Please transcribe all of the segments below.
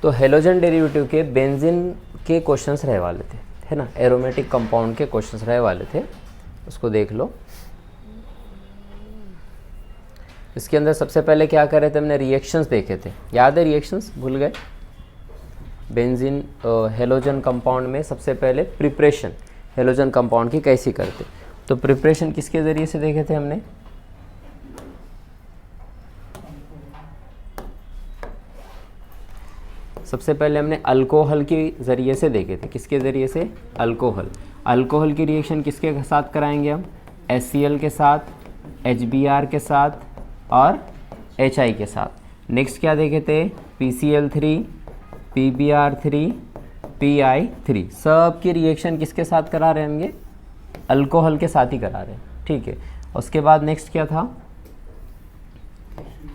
तो halogen derivative के benzene के क्वेश्चंस रहे वाले थे, है ना, एरोमेटिक कंपाउंड के क्वेश्चंस रहे वाले थे, उसको देख लो। इसके अंदर सबसे पहले क्या कर रहे थे, हमने रिएक्शंस देखे थे, याद है रिएक्शंस, भूल गए। बेंजीन हेलोजन कंपाउंड में सबसे पहले प्रिपरेशन हेलोजन कंपाउंड की कैसी करते, तो प्रिपरेशन किसके ज़रिए से देखे थे हमने, सबसे पहले हमने अल्कोहल के ज़रिए से देखे थे। किसके ज़रिए से, अल्कोहल। अल्कोहल की रिएक्शन किसके साथ कराएंगे हम, HCl के साथ, HBr के साथ और HI के साथ। नेक्स्ट क्या देखे थे, PCl3, PBr3, PI3, सब की रिएक्शन किसके साथ करा रहे होंगे, अल्कोहल के साथ ही करा रहे हैं, ठीक है। उसके बाद नेक्स्ट क्या था,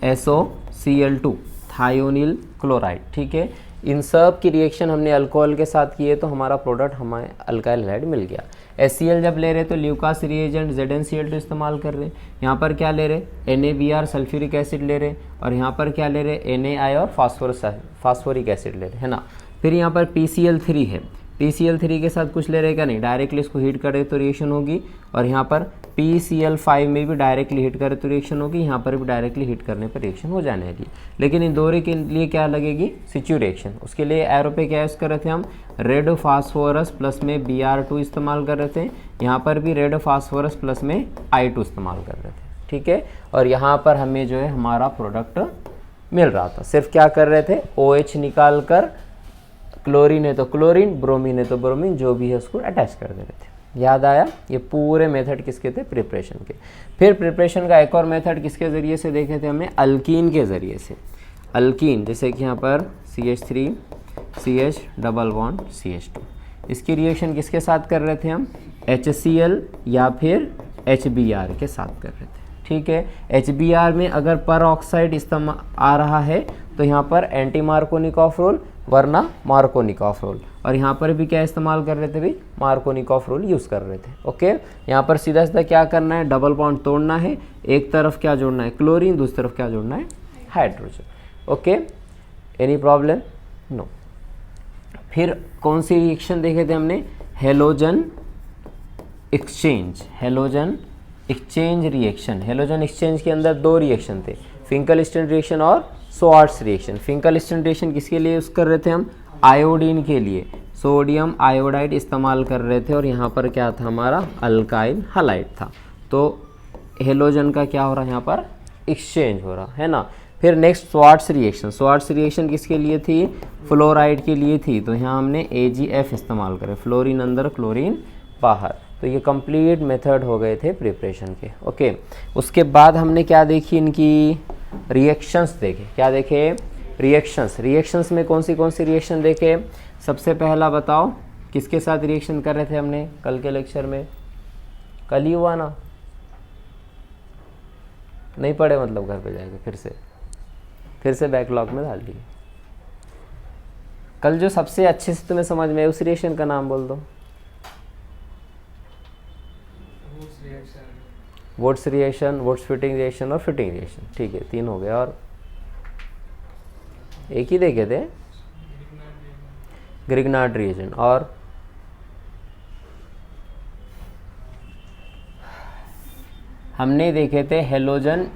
SOCl2, थायोनिल क्लोराइड, ठीक है। इन सब की रिएक्शन हमने अल्कोहल के साथ किए तो हमारा प्रोडक्ट हमें अल्काइल हैलाइड मिल गया। HCl जब ले रहे तो ल्यूकास रिएजेंट ZnCl2 इस्तेमाल कर रहे हैं। यहाँ पर क्या ले रहे, NaBr सल्फ्यूरिक एसिड ले रहे, और यहाँ पर क्या ले रहे, NaI और फास्फोरिक एसिड ले रहे, है ना। फिर यहाँ पर PCl3 है, PCl3 के साथ कुछ ले रहे क्या, नहीं, डायरेक्टली इसको हीट करे तो रिएक्शन होगी, और यहाँ पर PCl5 में भी डायरेक्टली हीट करे तो रिएक्शन होगी, यहाँ पर भी डायरेक्टली हीट करने पर रिएक्शन हो जाने वाली। लेकिन इन दोनों के लिए क्या लगेगी, सिच्यू रिएक्शन। उसके लिए एरो पे क्या यूज़ कर रहे थे हम, रेड फास्फोरस प्लस में Br2 इस्तेमाल कर रहे थे, यहाँ पर भी रेड फास्फोरस प्लस में I2 इस्तेमाल कर रहे थे, ठीक है। और यहाँ पर हमें जो है हमारा प्रोडक्ट मिल रहा था। सिर्फ क्या कर रहे थे, OH निकाल कर क्लोरीन है तो क्लोरीन, ब्रोमीन है तो ब्रोमीन, जो भी है उसको अटैच कर दे रहे थे। याद आया, ये पूरे मेथड किसके थे, प्रिपरेशन के। फिर प्रिपरेशन का एक और मेथड किसके ज़रिए से देखे थे हमने, अल्कीन के ज़रिए से। अल्कीन जैसे कि यहाँ पर CH3 CH double bond CH2, इसकी रिएक्शन किसके साथ कर रहे थे हम, HCl या फिर HBr के साथ कर रहे थे, ठीक है। HBr में अगर पर ऑक्साइड इस्तेमाल आ रहा है तो यहाँ पर एंटी मार्कोनिकॉफ रूल वरना मार्कोनिकॉफ रूल, और यहाँ पर भी क्या इस्तेमाल कर रहे थे भाई, मार्कोनिकॉफ रूल यूज़ कर रहे थे, ओके। यहाँ पर सीधा सीधा क्या करना है, डबल बॉन्ड तोड़ना है, एक तरफ क्या जोड़ना है, क्लोरीन, दूसरी तरफ क्या जोड़ना है, hydrogen, okay. Any problem, no. फिर कौन सी रिएक्शन देखे थे हमने, halogen exchange, halogen exchange reaction. Halogen exchange के अंदर दो रिएक्शन थे, फिंकल-स्टैंड रिएक्शन और स्वार्ट्स रिएक्शन। फिंकल-स्टैंड रिएक्शन किसके लिए यूज़ कर रहे थे हम, आयोडीन के लिए, सोडियम आयोडाइड इस्तेमाल कर रहे थे, और यहाँ पर क्या था हमारा, अल्काइल हैलाइड था। तो हेलोजन का क्या हो रहा है, यहाँ पर एक्सचेंज हो रहा है ना। फिर next Swarts reaction. Swarts reaction किसके लिए थी, फ्लोराइड के लिए थी, तो यहाँ हमने AgF इस्तेमाल करे, फ्लोरीन अंदर क्लोरीन बाहर। तो ये कंप्लीट मेथड हो गए थे प्रिपरेशन के, ओके। उसके बाद हमने क्या देखी, इनकी रिएक्शंस देखे, क्या देखे, रिएक्शंस। रिएक्शंस में कौन सी रिएक्शन देखे, सबसे पहला बताओ किसके साथ रिएक्शन कर रहे थे हमने कल के लेक्चर में, कल ही हुआ ना, नहीं पढ़े मतलब घर पे जाएगा फिर से बैकलॉग में डाल दिए। कल जो सबसे अच्छे से तुम्हें समझ में उस रिएक्शन का नाम बोल दो, votes reaction, votes fitting reaction और फिटिंग रिएक्शन, ठीक है, तीन हो गए। और एक ही देखे थे, ग्रिग्नार्ड रिएजेंट, और हमने देखे थे halogen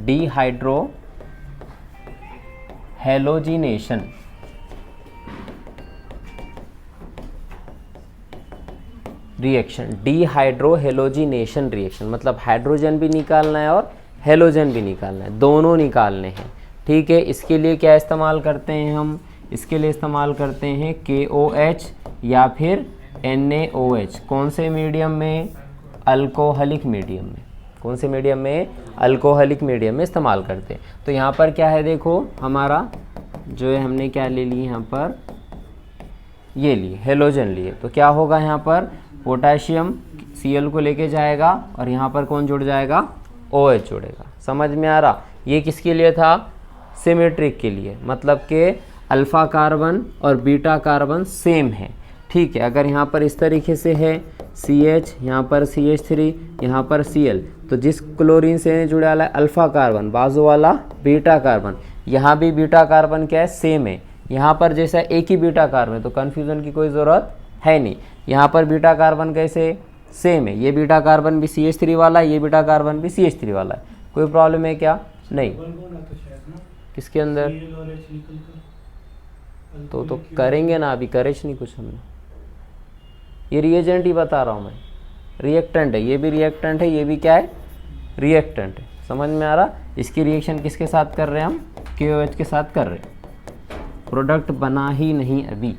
dehydro halogenation, reaction, dehydro halogenation reaction, मतलब हाइड्रोजन भी निकालना है और हेलोजन भी निकालना है, दोनों निकालने हैं, ठीक है। इसके लिए क्या इस्तेमाल करते हैं हम, इसके लिए इस्तेमाल करते हैं KOH या फिर NaOH। कौन से मीडियम में, अल्कोहलिक मीडियम में। कौन से मीडियम में, अल्कोहलिक मीडियम में इस्तेमाल करते हैं। तो यहाँ पर क्या है, देखो हमारा जो है हमने क्या ले लिए, यहाँ पर ये लिए हेलोजन लिए, तो क्या होगा, यहाँ पर पोटेशियम Cl को लेके जाएगा और यहाँ पर कौन जुड़ जाएगा, OH जुड़ेगा। समझ में आ रहा, ये किसके लिए था, सिमेट्रिक के लिए, मतलब कि अल्फ़ा कार्बन और बीटा कार्बन सेम है, ठीक है। अगर यहाँ पर इस तरीके से है CH, यहाँ पर CH3, यहाँ पर Cl, तो जिस क्लोरीन से जुड़ा वाला अल्फ़ा कार्बन, बाजू वाला बीटा कार्बन, यहाँ भी बीटा कार्बन क्या है, सेम है। यहाँ पर जैसा एक ही बीटा कार्बन है तो कन्फ्यूज़न की कोई ज़रूरत है नहीं। यहाँ पर बीटा कार्बन कैसे, सेम है, ये बीटा कार्बन भी CH3 वाला है, ये बीटा कार्बन भी CH3 वाला है, कोई प्रॉब्लम है क्या, नहीं। किसके अंदर तो करेंगे ना, अभी करेज नहीं कुछ हमने, ये रिएजेंट ही बता रहा हूँ मैं, रिएक्टेंट है, ये भी रिएक्टेंट है, ये भी क्या है, रिएक्टेंट है। समझ में आ रहा, इसकी रिएक्शन किसके साथ कर रहे हैं हम, KOH के साथ कर रहे हैं, प्रोडक्ट बना ही नहीं अभी,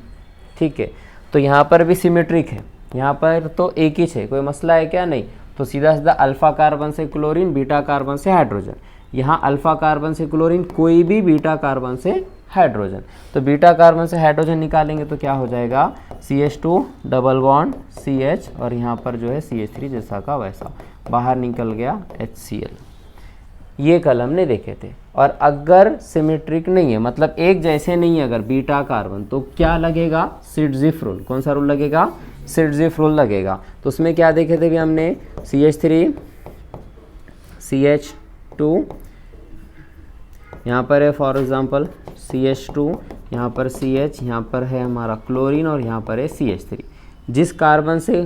ठीक है। तो यहाँ पर भी सिमेट्रिक है, यहाँ पर तो एक ही है, कोई मसला है क्या, नहीं। तो सीधा सीधा अल्फा कार्बन से क्लोरीन, बीटा कार्बन से हाइड्रोजन, यहाँ अल्फा कार्बन से क्लोरीन, कोई भी बीटा कार्बन से हाइड्रोजन, तो बीटा कार्बन से हाइड्रोजन निकालेंगे तो क्या हो जाएगा, CH2 डबल बॉन्ड CH, और यहाँ पर जो है CH3 जैसा का वैसा, बाहर निकल गया HCl। ये कल हमने देखे थे। और अगर सिमेट्रिक नहीं है, मतलब एक जैसे नहीं है अगर बीटा कार्बन, तो क्या लगेगा, सिट्ज़िफ रूल। कौन सा रूल लगेगा, सिट्ज़िफ रूल लगेगा। तो उसमें क्या देखे थे भी हमने, CH3 CH2, यहाँ पर है फॉर एग्जांपल CH2, यहाँ पर CH, यहाँ पर है हमारा क्लोरीन, और यहाँ पर है CH3। जिस कार्बन से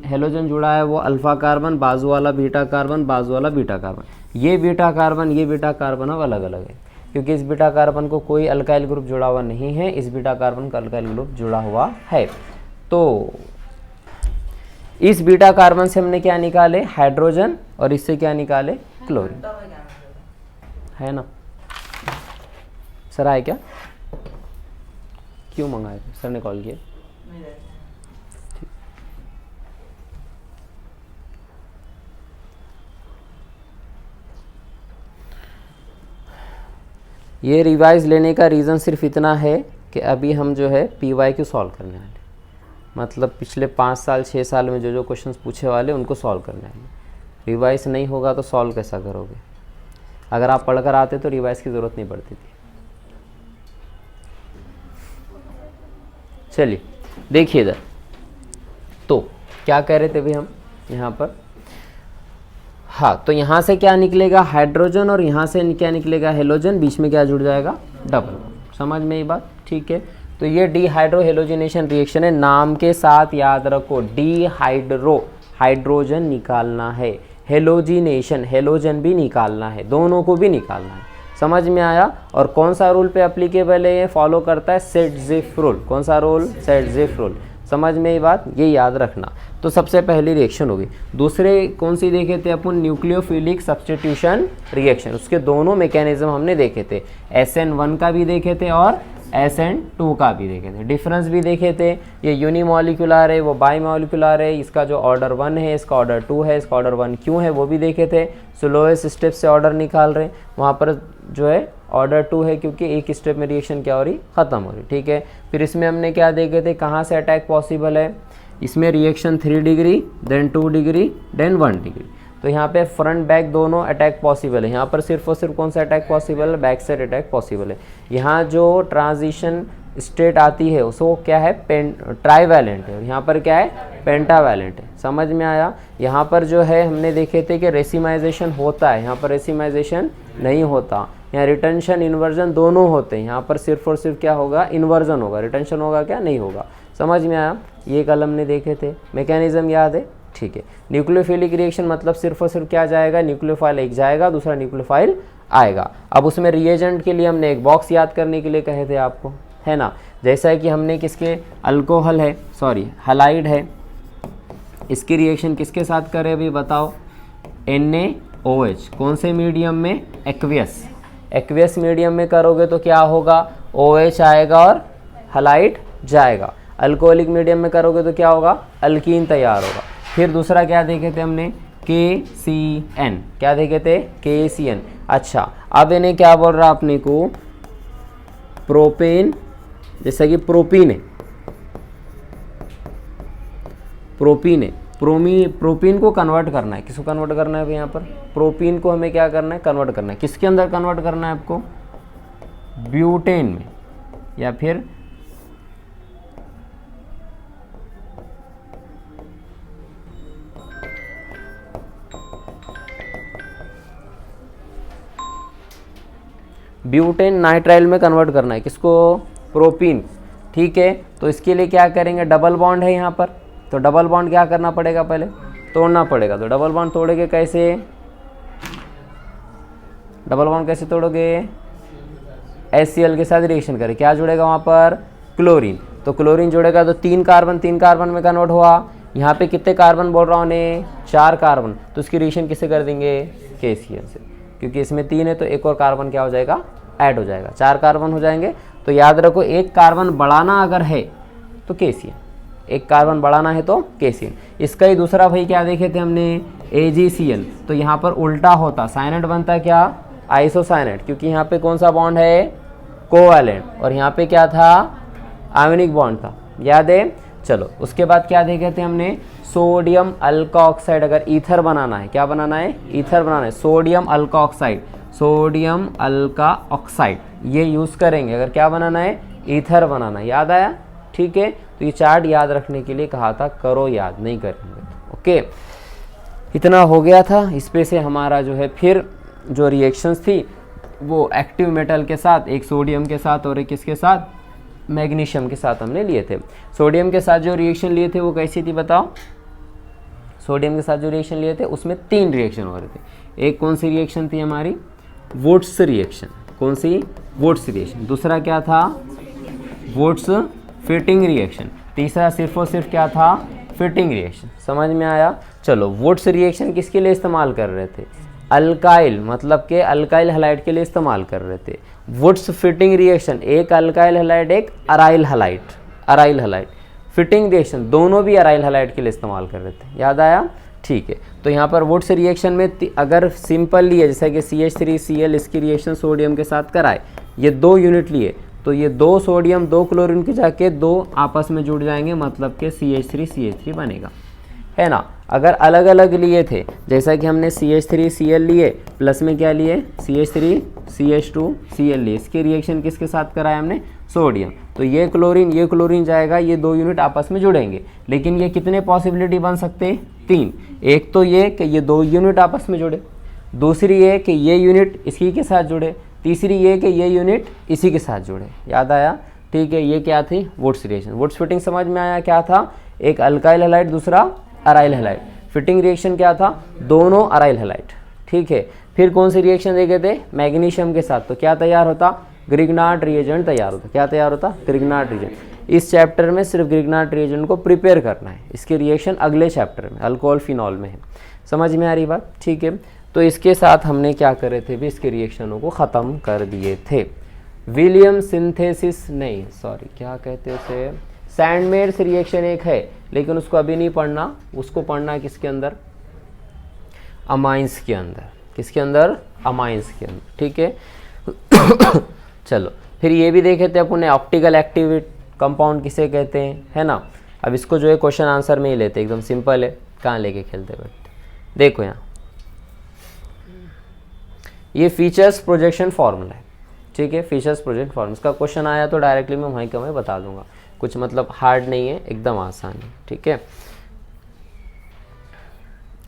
हेलोजन जुड़ा है वो अल्फा कार्बन, बाजू वाला बीटा कार्बन, बाजू वाला बीटा कार्बन। ये बीटा कार्बन, ये बीटा कार्बन अब अलग अलग है, क्योंकि इस बीटा कार्बन को कोई अल्काइल ग्रुप जुड़ा हुआ नहीं है, इस बीटा कार्बन का अल्काइल ग्रुप जुड़ा हुआ है। तो इस बीटा कार्बन से हमने क्या निकाले, हाइड्रोजन, और इससे क्या निकाले, क्लोरीन, है ना। सर आए क्या, क्यों मंगाए, सर ने कॉल किया। ये रिवाइज लेने का रीज़न सिर्फ इतना है कि अभी हम जो है PYQ सॉल्व करने वाले, मतलब पिछले 5 साल 6 साल में जो जो क्वेश्चंस पूछे वाले उनको सॉल्व करने वाले। रिवाइज नहीं होगा तो सॉल्व कैसा करोगे, अगर आप पढ़कर आते तो रिवाइज की ज़रूरत नहीं पड़ती थी। चलिए देखिए इधर, तो क्या कह रहे थे भाई हम यहाँ पर, हाँ, तो यहाँ से क्या निकलेगा, हाइड्रोजन, और यहाँ से क्या निकलेगा, हेलोजन, बीच में क्या जुड़ जाएगा, डबल। समझ में ये बात, ठीक है। तो ये डीहाइड्रोहेलोजिनेशन रिएक्शन है, नाम के साथ याद रखो, हाइड्रोजन निकालना है, हेलोजिनेशन, हेलोजन भी निकालना है, दोनों को भी निकालना है। समझ में आया। और कौन सा रूल पे एप्लीकेबल है, ये फॉलो करता है सिट्ज़िफ रूल। कौन सा रूल, सिट्ज़िफ रूल। समझ में ये बात, ये याद रखना। तो सबसे पहली रिएक्शन होगी। दूसरे कौन सी देखे थे अपन, न्यूक्लियोफिलिक सब्स्टिट्यूशन रिएक्शन। उसके दोनों मैकेनिज्म हमने देखे थे, SN1 का भी देखे थे और SN2 का भी देखे थे, डिफरेंस भी देखे थे। ये यूनिमॉलिक्यूलर है, वो बाईमॉलिक्यूलर है, इसका जो ऑर्डर 1 है, इसका ऑर्डर 2 है, इसका ऑर्डर 1 क्यों है वो भी देखे थे। स्लोएस्ट स्टेप से ऑर्डर निकाल रहे हैं, वहाँ पर जो है ऑर्डर 2 है, क्योंकि एक स्टेप में रिएक्शन क्या हो रही, ख़त्म हो रही, ठीक है। फिर इसमें हमने क्या देखे थे, कहाँ से अटैक पॉसिबल है, इसमें reaction 3 degree, then 2 degree, then 1 degree. तो यहाँ पे फ्रंट बैक दोनों अटैक पॉसिबल है। यहाँ पर सिर्फ और सिर्फ कौन सा अटैक पॉसिबल है, बैक साइड अटैक पॉसिबल है। यहाँ जो ट्रांजिशन स्टेट आती है उसको क्या है, ट्राईवैलेंट है, और यहाँ पर क्या है, पेंटावैलेंट है। समझ में आया। यहाँ पर जो है हमने देखे थे कि रेसिमाइजेशन होता है, यहाँ पर रेसिमाइजेशन नहीं होता। यहाँ रिटेंशन इन्वर्जन दोनों होते हैं, यहाँ पर सिर्फ और सिर्फ क्या होगा, इन्वर्जन होगा, रिटेंशन होगा क्या, नहीं होगा। समझ में आया। ये कल हमने देखे थे, मैकेनिज्म याद है, ठीक है। न्यूक्लियोफिलिक रिएक्शन मतलब सिर्फ और सिर्फ क्या जाएगा, न्यूक्लियोफाइल एक जाएगा, दूसरा न्यूक्लियोफाइल आएगा। अब उसमें रिएजेंट के लिए हमने एक बॉक्स याद करने के लिए कहे थे आपको, है ना। जैसा है कि हमने किसके, अल्कोहल है, सॉरी हलाइड है, इसकी रिएक्शन किसके साथ करें अभी बताओ, NaOH। कौन से मीडियम में, एक्वियस। एक्वियस मीडियम में करोगे तो क्या होगा, OH आएगा और हलाइड जाएगा। अल्कोहलिक मीडियम में करोगे तो क्या होगा, अल्कीन तैयार होगा। फिर दूसरा क्या देखे थे हमने, KCN। क्या देखे थे, KCN। अच्छा, अब इन्हें क्या बोल रहा अपने को, प्रोपेन, जैसा कि प्रोपीन है, प्रोपीन है, प्रोपीन को कन्वर्ट करना है। किसको कन्वर्ट करना है यहाँ पर, प्रोपीन को हमें क्या करना है, कन्वर्ट करना है। किसके अंदर कन्वर्ट करना है आपको, ब्यूटेन में, या फिर ब्यूटेन नाइट्राइल में कन्वर्ट करना है, किसको, प्रोपीन, ठीक है। तो इसके लिए क्या करेंगे, डबल बॉन्ड है यहाँ पर, तो डबल बॉन्ड क्या करना पड़ेगा, पहले तोड़ना पड़ेगा। तो डबल बॉन्ड तोड़ोगे कैसे, डबल बॉन्ड कैसे तोड़ोगे, HCl के साथ रिएक्शन करें, क्या जुड़ेगा वहाँ पर, क्लोरीन। तो क्लोरीन जुड़ेगा तो 3 कार्बन में कन्वर्ट हुआ। यहाँ पे कितने कार्बन बोल रहा हूँ उन्हें, 4 कार्बन, तो उसकी रिएक्शन किससे कर देंगे, KCl से, क्योंकि इसमें 3 है तो एक और कार्बन क्या हो जाएगा, ऐड हो जाएगा, 4 कार्बन हो जाएंगे। तो याद रखो, एक कार्बन बढ़ाना अगर है तो KCl, एक कार्बन बढ़ाना है तो KCl। इसका ही दूसरा भाई क्या देखे थे हमने, AgCl। तो यहाँ पर उल्टा होता, साइनेट बनता क्या, आइसोसाइनेट, क्योंकि यहाँ पे कौन सा बॉन्ड है, कोवैलेंट, और यहाँ पे क्या था, आयोनिक बॉन्ड था, याद है। चलो उसके बाद क्या देखे थे हमने, सोडियम अल्का ऑक्साइड, अगर ईथर बनाना है, क्या बनाना है, ईथर बनाना है, sodium Alka oxide, sodium Alka oxide ये यूज़ करेंगे अगर क्या बनाना है, ईथर बनाना है, याद आया, ठीक है। तो ये चार्ट याद रखने के लिए कहा था, करो याद, नहीं करेंगे तो ओके। इतना हो गया था, इस पे से हमारा जो है फिर जो रिएक्शंस थी वो एक्टिव मेटल के साथ, एक सोडियम के साथ और एक किसके साथ, मैग्नीशियम के साथ हमने लिए थे। सोडियम के साथ जो रिएक्शन लिए थे वो कैसी थी बताओ, सोडियम के साथ जो रिएक्शन लिए थे उसमें 3 रिएक्शन हो रहे थे। एक कौन सी रिएक्शन थी हमारी, वुड्स रिएक्शन, कौन सी, वुड्स रिएक्शन। दूसरा क्या था, वुड्स फिटिंग रिएक्शन। तीसरा सिर्फ और सिर्फ क्या था, फिटिंग रिएक्शन। समझ में आया। चलो वुड्स रिएक्शन किसके लिए इस्तेमाल कर रहे थे, अल्काइल, मतलब के अल्काइल हैलाइड के लिए इस्तेमाल कर रहे थे। वुड्स फिटिंग रिएक्शन, एक अल्काइल हैलाइड एक aryl halide, aryl halide. Fitting reaction दोनों भी अराइल हैलाइड के लिए इस्तेमाल कर रहे थे, याद आया, ठीक है। तो यहाँ पर वुड्स रिएक्शन में अगर सिंपल लिए, जैसे कि CH3Cl इसकी रिएक्शन सोडियम के साथ कराए, ये 2 यूनिट लिए, तो ये 2 सोडियम 2 क्लोरीन के जाके 2 आपस में जुड़ जाएंगे, मतलब के CH3CH3 बनेगा, है ना। अगर अलग अलग लिए थे, जैसा कि हमने CH3Cl लिए, प्लस में क्या लिए, CH3CH2Cl लिए, इसके रिएक्शन किसके साथ कराया हमने, सोडियम। तो ये क्लोरीन जाएगा, ये 2 यूनिट आपस में जुड़ेंगे। लेकिन ये कितने पॉसिबिलिटी बन सकते हैं, 3। एक तो ये कि ये 2 यूनिट आपस में जुड़े, दूसरी ये कि ये यूनिट इसी के साथ जुड़े, तीसरी ये कि ये यूनिट इसी के साथ जुड़े, याद आया, ठीक है। ये क्या थी, वुड्स रिएक्शन। वुड्स फिटिंग समझ में आया, क्या था, एक अल्काइल हैलाइड दूसरा अराइल हैलाइड। फिटिंग रिएक्शन क्या था, दोनों अराइल हैलाइड, ठीक है। फिर कौन सी रिएक्शन देखे थे, मैग्नीशियम के साथ, तो क्या तैयार होता, ग्रिग्नार्ड रिएजेंट तैयार होता। क्या तैयार होता, ग्रिग्नार्ड रिएजेंट। इस चैप्टर में सिर्फ ग्रिग्नार्ड रिएजेंट को प्रिपेयर करना है, इसके रिएक्शन अगले चैप्टर में अल्कोहल फिनॉल में है। समझ में आ रही बात, ठीक है। तो इसके साथ हमने क्या करे थे भी, इसके रिएक्शनों को ख़त्म कर दिए थे। विलियम सिंथेसिस, नहीं सॉरी क्या कहते हैं उसे, सैंडमेयर्स रिएक्शन एक है, लेकिन उसको अभी नहीं पढ़ना, उसको पढ़ना है किसके अंदर, अमाइंस के अंदर। किसके अंदर, अमाइंस के अंदर, ठीक है। चलो फिर ये भी देखे थे अपन ने, ऑप्टिकल एक्टिव कंपाउंड किसे कहते हैं, है ना। अब इसको जो है क्वेश्चन आंसर में ही लेते, एकदम सिंपल है, कहाँ लेके खेलते बैठते। देखो यहाँ ये फीचर्स प्रोजेक्शन फॉर्मूला है, ठीक है। फीचर्स प्रोजेक्ट फॉर्मूला, इसका क्वेश्चन आया तो डायरेक्टली मैं वहीं का मैं बता दूंगा, कुछ मतलब हार्ड नहीं है, एकदम आसान है, ठीक है।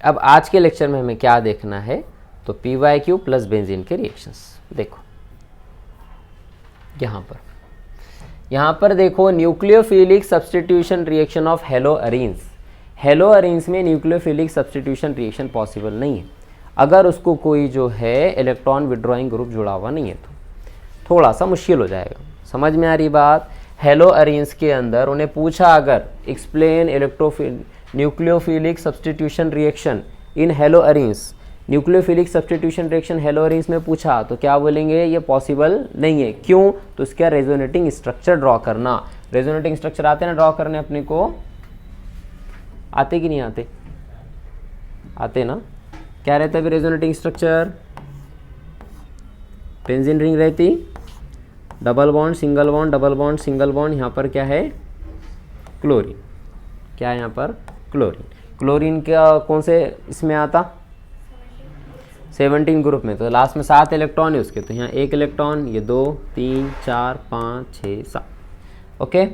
अब आज के लेक्चर में हमें क्या देखना है, तो PyQ प्लस बेंजीन के रिएक्शंस देखो। यहाँ पर देखो, न्यूक्लियोफिलिक सब्स्टिट्यूशन रिएक्शन ऑफ हेलोअरीन्स। हेलोअरीन्स में न्यूक्लियोफिलिक सब्स्टिट्यूशन रिएक्शन पॉसिबल नहीं है अगर उसको कोई जो है इलेक्ट्रॉन विड्रॉइंग ग्रुप जुड़ा हुआ नहीं है, तो थोड़ा सा मुश्किल हो जाएगा। समझ में आ रही बात। हेलोअरीन्स के अंदर उन्हें पूछा अगर explain nucleophilic substitution reaction in haloarenes, nucleophilic substitution reaction haloarenes में पूछा, तो क्या बोलेंगे, ये पॉसिबल नहीं है। क्यों, तो इसका रेजोनेटिंग स्ट्रक्चर ड्रॉ करना। रेजोनेटिंग स्ट्रक्चर आते ना ड्रॉ करने अपने को, आते कि नहीं आते, आते ना। क्या रहता है फिर रेजोनेटिंग स्ट्रक्चर, बेंजीन रिंग रहती, double bond single bond, double bond single bond, यहाँ पर क्या है, क्लोरीन। क्या है यहाँ पर, क्लोरीन। क्लोरीन का कौन से इसमें आता, 17 ग्रुप में, तो लास्ट में 7 इलेक्ट्रॉन है उसके, तो यहाँ 1 इलेक्ट्रॉन, ये 2 3 4 5 6 7। ओके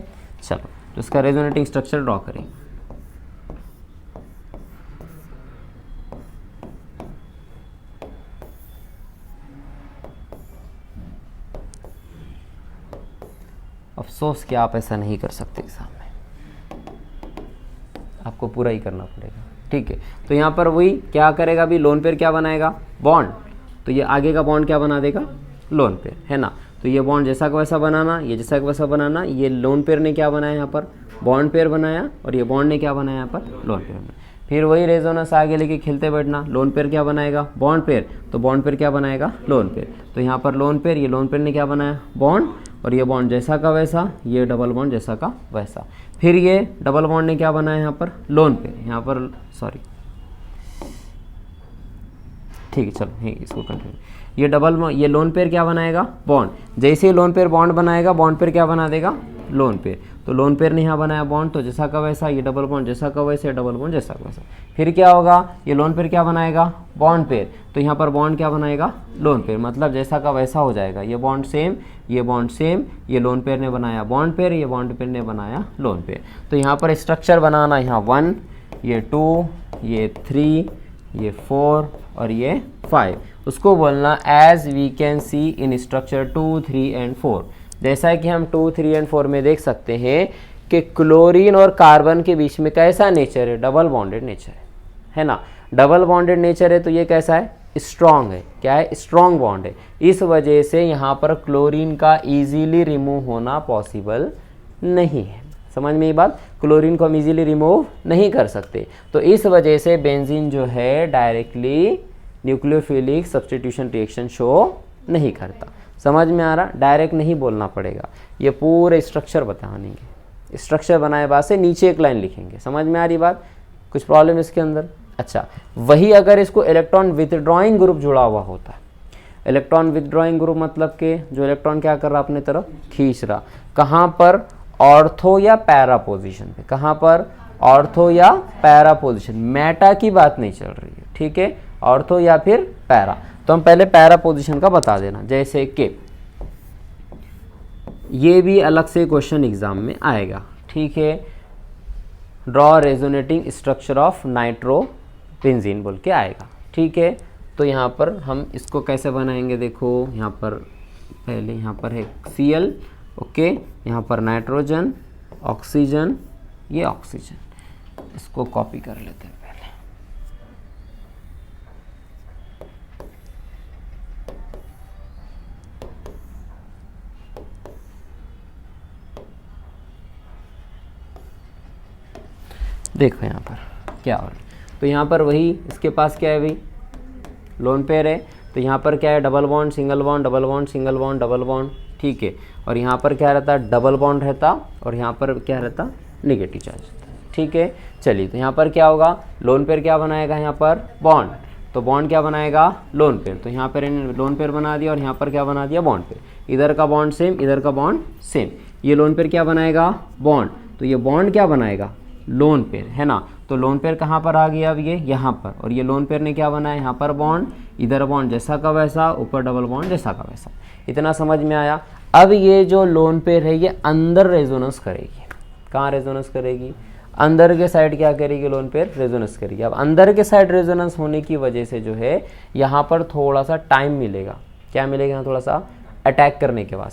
चलो, तो इसका रेजोनेटिंग स्ट्रक्चर ड्रॉ करें। अफसोस कि आप ऐसा नहीं कर सकते एग्जाम में, आपको पूरा ही करना पड़ेगा। ठीक है, तो यहाँ पर वही क्या करेगा अभी, लोन पेयर क्या बनाएगा, बॉन्ड, तो ये आगे का बॉन्ड क्या बना देगा, लोन पेयर, है ना। तो ये बॉन्ड जैसा का वैसा बनाना, ये जैसा का वैसा बनाना, ये लोन पेयर ने क्या बनाया यहाँ पर, बॉन्ड पेयर बनाया, और ये बॉन्ड ने क्या बनाया यहाँ पर, लोन पेयर बनाया। फिर वही रेजोनेंस आगे लेके खेलते बैठना, लोन पेयर क्या बनाएगा, बॉन्ड पेयर, तो बॉन्ड पेयर क्या बनाएगा, लोन पेयर, तो यहाँ पर लोन पेयर, ये लोन पेयर ने क्या बनाया, बॉन्ड, और ये बॉन्ड जैसा का वैसा, ये डबल बॉन्ड जैसा का वैसा। फिर ये डबल बॉन्ड ने क्या बनाया यहाँ पर, लोन पेयर, यहाँ पर सॉरी, ठीक है चलो इसको कंटिन्यू, ये लोन पेयर क्या बनाएगा, बॉन्ड, जैसे ही लोन पेयर बॉन्ड बनाएगा, बॉन्ड पेयर क्या बना देगा, लोन पेयर, तो लोन पेयर ने यहाँ बनाया बॉन्ड, तो जैसा का वैसा, ये डबल बॉन्ड जैसा का वैसा, डबल बॉन्ड जैसा का वैसा। फिर क्या होगा, ये लोन पेयर क्या बनाएगा, बॉन्ड पेयर, तो यहाँ पर बॉन्ड क्या बनाएगा, लोन पेयर, मतलब जैसा का वैसा हो जाएगा, ये बॉन्ड सेम, ये बॉन्ड सेम, ये लोन पेयर ने बनाया बॉन्ड पेयर, ये बॉन्ड पेयर ने बनाया लोन पेयर। तो यहाँ पर स्ट्रक्चर बनाना, यहाँ 1, ये 2, ये 3, ये 4 और ये 5, उसको बोलना as we can see in structure 2, 3 and 4। जैसा कि हम 2, 3 एंड 4 में देख सकते हैं कि क्लोरीन और कार्बन के बीच में कैसा नेचर है, डबल बॉन्डेड नेचर है ना। डबल बॉन्डेड नेचर है तो ये कैसा है, स्ट्रॉन्ग है, क्या है, स्ट्रॉन्ग बॉन्ड है। इस वजह से यहाँ पर क्लोरीन का इजीली रिमूव होना पॉसिबल नहीं है। समझ में ये बात, क्लोरीन को हम इजीली रिमूव नहीं कर सकते, तो इस वजह से बेंजीन जो है directly nucleophilic substitution reaction show नहीं करता। समझ में आ रहा, डायरेक्ट नहीं बोलना पड़ेगा, ये पूरे स्ट्रक्चर बताएंगे, स्ट्रक्चर बनाए बाद से नीचे एक लाइन लिखेंगे। समझ में आ रही बात, कुछ प्रॉब्लम इसके अंदर। अच्छा, वही अगर इसको इलेक्ट्रॉन विथड्रॉइंग ग्रुप जुड़ा हुआ होता है, इलेक्ट्रॉन विथड्रॉइंग ग्रुप मतलब कि जो इलेक्ट्रॉन क्या कर रहा अपने तरफ खींच रहा, कहाँ पर, ऑर्थो या पैरा पोजीशन पे, कहाँ पर, ऑर्थो या पैरा पोजीशन, मेटा की बात नहीं चल रही है, ठीक है, ऑर्थो या फिर पैरा। तो हम पहले पैरा पोजीशन का बता देना, जैसे कि ये भी अलग से क्वेश्चन एग्जाम में आएगा, ठीक है, draw resonating structure of nitrobenzene बोल के आएगा, ठीक है। तो यहाँ पर हम इसको कैसे बनाएंगे, देखो यहाँ पर पहले यहाँ पर है Cl, ओके, यहाँ पर नाइट्रोजन, ऑक्सीजन, ये ऑक्सीजन, इसको कॉपी कर लेते हैं पहले। देखो यहाँ पर क्या हो रहा है, तो यहाँ पर वही इसके पास क्या है भाई, लोन पेयर है, तो यहाँ पर क्या है, double bond single bond, double bond single bond, double bond, ठीक है, और यहाँ पर क्या रहता, डबल बॉन्ड रहता, और यहाँ पर क्या रहता, नेगेटिव चार्ज, ठीक है। चलिए, तो यहाँ पर क्या होगा, लोन पेयर क्या बनाएगा, यहाँ पर बॉन्ड, तो बॉन्ड क्या बनाएगा, लोन पेयर, तो यहाँ पर लोन पेयर बना दिया, और यहाँ पर क्या बना दिया, बॉन्ड पेयर, इधर का बॉन्ड सेम, इधर का बॉन्ड सेम, ये लोन पेयर क्या बनाएगा, बॉन्ड, तो ये बॉन्ड क्या बनाएगा, लोन पेयर, है ना। तो लोन पेयर कहाँ पर आ गया, अब ये यहाँ पर, और ये लोन पेयर ने क्या बनाया, यहाँ पर बॉन्ड, इधर बॉन्ड जैसा का वैसा, ऊपर डबल बॉन्ड जैसा का वैसा। इतना समझ में आया। अब ये जो लोन पेयर है ये अंदर रेजोनेंस करेगी, कहाँ रेजोनेंस करेगी, अंदर के साइड क्या करेगी, लोन पेयर रेजोनेंस करेगी। अब अंदर के साइड रेजोनेंस होने की वजह से जो है यहाँ पर थोड़ा सा टाइम मिलेगा, क्या मिलेगा, थोड़ा सा अटैक करने के बाद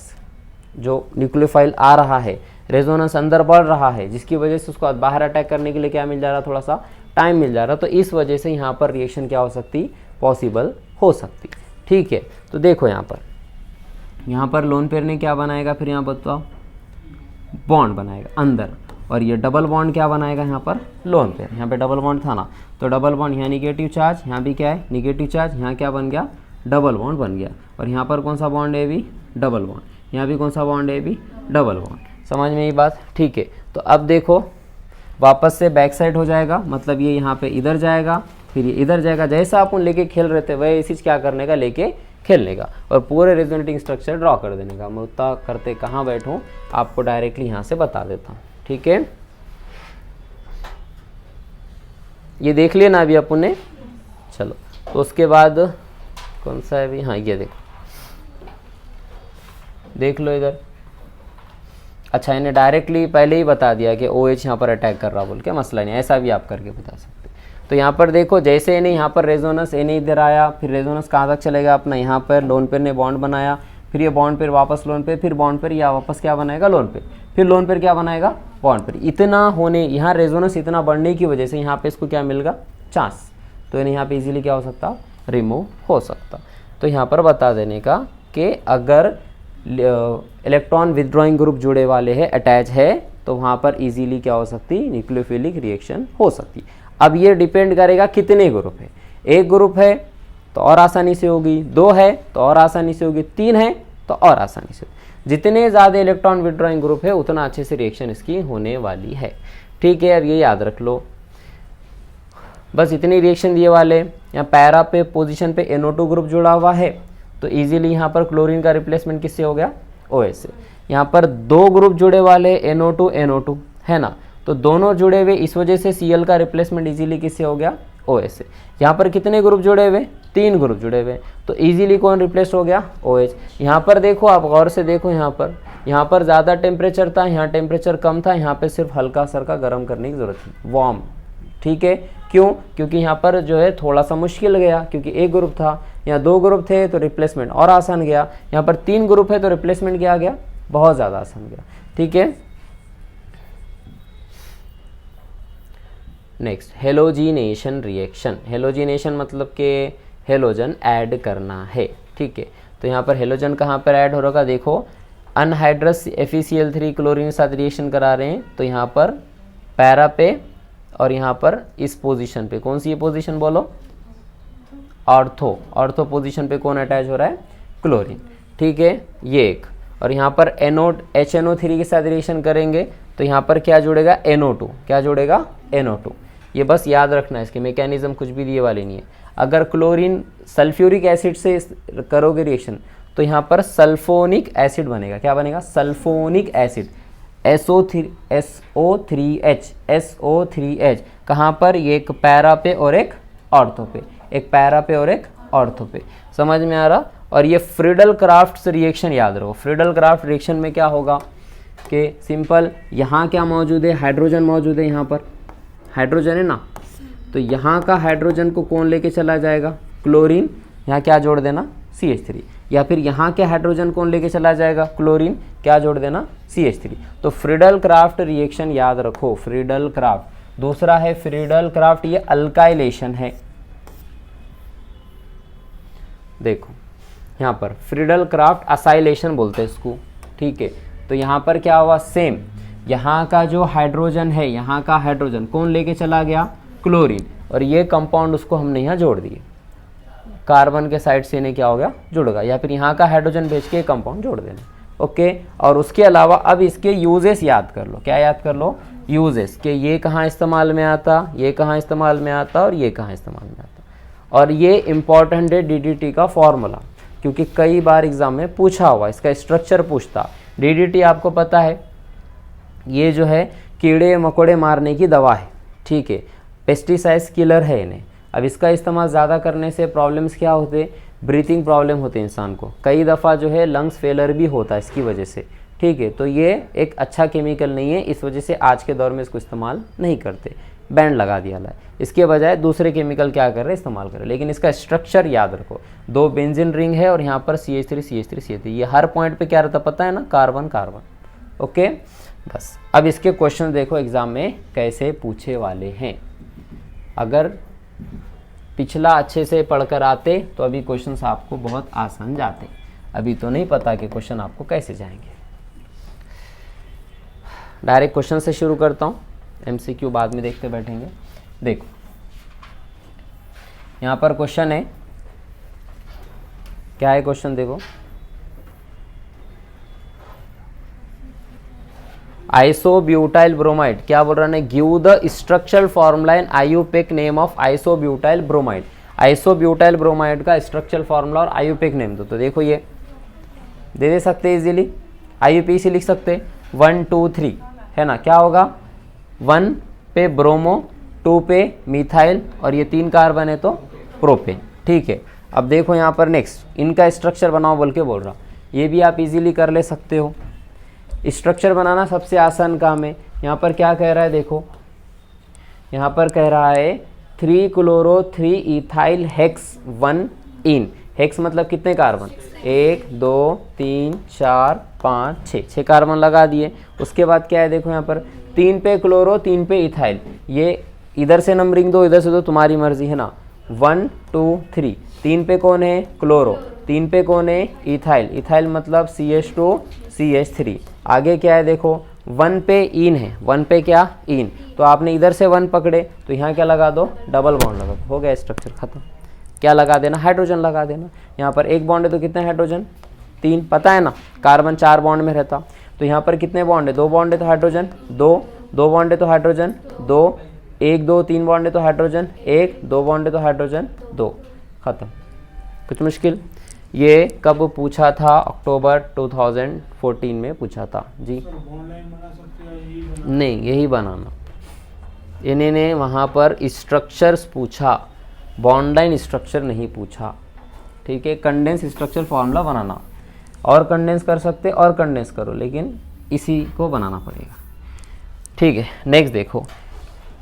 जो न्यूक्लियोफाइल आ रहा है, रेजोनेंस अंदर बढ़ रहा है, जिसकी वजह से उसको बाहर अटैक करने के लिए क्या मिल जा रहा, थोड़ा सा टाइम मिल जा रहा। तो इस वजह से यहाँ पर रिएक्शन क्या हो सकती, पॉसिबल हो सकती, ठीक है। तो देखो यहाँ पर लोन पेयर ने क्या बनाएगा, फिर यहाँ बताओ, बॉन्ड बनाएगा अंदर, और ये डबल बॉन्ड क्या बनाएगा, यहाँ पर लोन पेयर, यहाँ पे डबल बॉन्ड था ना, तो डबल बॉन्ड, यहाँ निगेटिव चार्ज, यहाँ भी क्या है, निगेटिव चार्ज, यहाँ क्या बन गया, डबल बॉन्ड बन गया, और यहाँ पर कौन सा बॉन्ड है भी, डबल बॉन्ड, यहाँ भी कौन सा बॉन्ड है भी, डबल बॉन्ड। समझ में ये बात, ठीक है। तो अब देखो वापस से बैक साइड हो जाएगा, मतलब ये यहाँ पे इधर जाएगा, फिर ये इधर जाएगा, जैसा अपन लेके खेल रहे थे वही चीज़ क्या करने का, लेके खेलने का, और पूरे रेजोनेटिंग स्ट्रक्चर ड्रॉ कर देने का। मैं उतना करते कहाँ बैठूँ, आपको डायरेक्टली यहाँ से बता देता हूँ, ठीक है। ये देख लिया ना अभी अपन ने, चलो, तो उसके बाद कौन सा है अभी, हाँ ये देखो, देख लो इधर। अच्छा, इन्हें डायरेक्टली पहले ही बता दिया कि OH यहाँ पर अटैक कर रहा बोल के, मसला नहीं, ऐसा भी आप करके बता सकते। तो यहाँ पर देखो, जैसे इन्हें यहाँ पर रेजोनेंस, इन्हें इधर आया, फिर रेजोनेंस कहाँ तक चलेगा अपना, यहाँ पर लोन पेयर ने बॉन्ड बनाया, फिर ये बॉन्ड पेयर वापस लोन पेयर, फिर बॉन्ड पेयर, या वापस क्या बनाएगा लोन पेयर, फिर लोन पेयर क्या बनाएगा बॉन्ड पेयर। इतना होने, यहाँ रेजोनेंस इतना बढ़ने की वजह से यहाँ पे इसको क्या मिलेगा चांस, तो यानी यहाँ पे इजीली क्या हो सकता रिमूव हो सकता। तो यहाँ पर बता देने का कि अगर इलेक्ट्रॉन विदड्रॉइंग ग्रुप जुड़े वाले है, अटैच है, तो वहाँ पर इजीली क्या हो सकती न्यूक्लियोफिलिक रिएक्शन हो सकती। अब ये डिपेंड करेगा कितने ग्रुप है, एक ग्रुप है तो और आसानी से होगी, दो है तो और आसानी से होगी, तीन है तो और आसानी से। जितने ज़्यादा इलेक्ट्रॉन विदड्रॉइंग ग्रुप है उतना अच्छे से रिएक्शन इसकी होने वाली है। ठीक है, अब ये याद रख लो, बस इतनी रिएक्शन दिए वाले। यहाँ पैरा पे पोजीशन पे NO2 ग्रुप जुड़ा हुआ है, तो इजीली यहाँ पर क्लोरीन का रिप्लेसमेंट किससे हो गया OH से। यहाँ पर दो ग्रुप जुड़े वाले NO2 NO2 है ना, तो दोनों जुड़े हुए, इस वजह से Cl का रिप्लेसमेंट इजीली किससे हो गया OH से। यहाँ पर कितने ग्रुप जुड़े हुए, तीन ग्रुप जुड़े हुए, तो इजीली कौन रिप्लेस हो गया OH। यहाँ पर देखो, आप गौर से देखो, यहाँ पर ज़्यादा टेम्परेचर था, यहाँ टेम्परेचर कम था, यहाँ पे सिर्फ हल्का सरका गर्म करने की ज़रूरत थी, वार्म। ठीक है, क्यों, क्योंकि यहाँ पर जो है थोड़ा सा मुश्किल गया, क्योंकि एक ग्रुप था, यहाँ दो ग्रुप थे तो रिप्लेसमेंट और आसान गया, यहाँ पर तीन ग्रुप है तो रिप्लेसमेंट क्या आ गया बहुत ज़्यादा आसान गया। ठीक है, नेक्स्ट हेलोजिनेशन रिएक्शन। हेलोजिनेशन मतलब कि हेलोजन ऐड करना है। ठीक है, तो यहाँ पर हेलोजन कहाँ पर ऐड हो रहा, देखो अनहाइड्रस FeCl3 क्लोरीन के साथ रिएक्शन करा रहे हैं, तो यहाँ पर पैरा पे और यहाँ पर इस पोजीशन पे, कौन सी ये पोजीशन बोलो, ऑर्थो पोजीशन पे कौन अटैच हो रहा है क्लोरीन। ठीक है, ये एक, और यहाँ पर HNO3 के साथ रिएक्शन करेंगे तो यहाँ पर क्या जुड़ेगा NO2, क्या जुड़ेगा NO2। ये बस याद रखना है, इसके मैकेनिज्म कुछ भी दिए वाले नहीं है। अगर क्लोरीन सल्फ्यूरिक एसिड से करोगे रिएक्शन तो यहाँ पर सल्फोनिक एसिड बनेगा, क्या बनेगा सल्फोनिक एसिड, SO3H कहाँ पर, ये एक पैरा पे और एक ऑर्थो पे, एक पैरा पे और एक ऑर्थो पे, समझ में आ रहा। और ये फ्रीडल क्राफ्ट रिएक्शन याद रखो, फ्रीडल क्राफ्ट रिएक्शन में क्या होगा कि सिंपल, यहाँ क्या मौजूद है हाइड्रोजन मौजूद है, यहाँ पर हाइड्रोजन है ना, तो यहाँ का हाइड्रोजन को कौन लेके चला जाएगा क्लोरीन, यहाँ क्या जोड़ देना CH3, या फिर यहाँ के हाइड्रोजन कौन लेके चला जाएगा क्लोरीन, क्या जोड़ देना CH3। तो फ्रीडल क्राफ्ट रिएक्शन याद रखो, फ्रीडल क्राफ्ट। दूसरा है फ्रीडल क्राफ्ट, ये अल्काइलेशन है। देखो यहाँ पर फ्रीडल क्राफ्ट असाइलेशन बोलते हैं इसको। ठीक है, तो यहाँ पर क्या हुआ, सेम यहाँ का जो हाइड्रोजन है, यहाँ का हाइड्रोजन कौन लेके चला गया क्लोरीन, और ये कंपाउंड उसको हमने यहाँ जोड़ दिए, कार्बन के साइड से इन्हें क्या हो गया जुड़ गया, या फिर यहाँ का हाइड्रोजन भेज के कंपाउंड जोड़ देना। ओके, और उसके अलावा अब इसके यूजेस याद कर लो, क्या याद कर लो यूजेस, कि ये कहाँ इस्तेमाल में आता, ये कहाँ इस्तेमाल में आता और ये कहाँ इस्तेमाल में आता। और ये इंपॉर्टेंट है DDT का फॉर्मूला, क्योंकि कई बार एग्जाम में पूछा हुआ, इसका स्ट्रक्चर पूछता। DDT आपको पता है ये जो है कीड़े मकोड़े मारने की दवा है। ठीक है, पेस्टिसाइड्स किलर है इन्हें। अब इसका इस्तेमाल ज़्यादा करने से प्रॉब्लम्स क्या होते, ब्रीथिंग प्रॉब्लम होते हैं इंसान को, कई दफ़ा जो है लंग्स फेलर भी होता है इसकी वजह से। ठीक है, तो ये एक अच्छा केमिकल नहीं है, इस वजह से आज के दौर में इसको इस्तेमाल नहीं करते, बैंड लगा दिया है। इसके बजाय दूसरे केमिकल क्या कर रहे हैं इस्तेमाल कर रहे हैं। लेकिन इसका स्ट्रक्चर याद रखो, दो बेंजीन रिंग है और यहाँ पर CH3 ये हर पॉइंट पे क्या रहता पता है ना, कार्बन कार्बन। ओके, बस अब इसके क्वेश्चन देखो एग्जाम में कैसे पूछे वाले हैं। अगर पिछला अच्छे से पढ़कर आते तो अभी क्वेश्चंस आपको बहुत आसान जाते, अभी तो नहीं पता कि क्वेश्चन आपको कैसे जाएंगे। डायरेक्ट क्वेश्चन से शुरू करता हूँ, MCQ बाद में देखते बैठेंगे। देखो यहाँ पर क्वेश्चन है, क्या है क्वेश्चन देखो, आइसोब्यूटाइल ब्रोमाइड, क्या बोल रहा है, give the structural formula and IUPAC name of isobutyl bromide. Isobutyl bromide का स्ट्रक्चरल फॉर्मूला और IUPAC नेम दो। तो देखो ये दे सकते इजीली, IUPAC लिख सकते 1 2 3 है ना, क्या होगा 1 पे ब्रोमो, 2 पे मिथाइल और ये 3 कार्बन है तो प्रोपेन। ठीक है, अब देखो यहाँ पर नेक्स्ट इनका स्ट्रक्चर बनाओ बोल के बोल रहा, ये भी आप इजीली कर ले सकते हो। स्ट्रक्चर बनाना सबसे आसान काम है। यहाँ पर क्या कह रहा है देखो, यहाँ पर कह रहा है 3 क्लोरो 3 इथाइल हेक्स 1 इन। हेक्स मतलब कितने कार्बन, 1 2 3 4 5 6 कार्बन लगा दिए। उसके बाद क्या है देखो यहाँ पर 3 पे क्लोरो 3 पे इथाइल, ये इधर से नंबरिंग दो इधर से दो तुम्हारी मर्जी है ना। 1 2 3, 3 पे कौन है क्लोरो, 3 पे कौन है इथाइल, इथाइल मतलब CH2 CH3। आगे क्या है देखो 1 पे इन है, 1 पे क्या इन, तो आपने इधर से 1 पकड़े तो यहाँ क्या लगा दो डबल बॉन्ड लगा दो, हो गया स्ट्रक्चर खत्म। क्या लगा देना, हाइड्रोजन लगा देना। यहाँ पर एक बॉन्ड है तो कितने हाइड्रोजन, 3, पता है ना कार्बन 4 बॉन्ड में रहता, तो यहाँ पर कितने बॉन्ड है, 2 बॉन्ड है तो हाइड्रोजन 2, 2 बॉन्ड है तो हाइड्रोजन 2, 1 2 3 बॉन्ड है तो हाइड्रोजन 1, 2 बॉन्ड है तो हाइड्रोजन 2, खत्म। कुछ मुश्किल। ये कब पूछा था, अक्टूबर 2014 में पूछा था जी। नहीं यही बनाना, इन्होंने वहाँ पर स्ट्रक्चर्स पूछा, बॉन्ड लाइन स्ट्रक्चर नहीं पूछा, ठीक है। कंडेंस स्ट्रक्चर फॉर्मूला बनाना, और कंडेंस कर सकते और कंडेंस करो, लेकिन इसी को बनाना पड़ेगा, ठीक है। नेक्स्ट देखो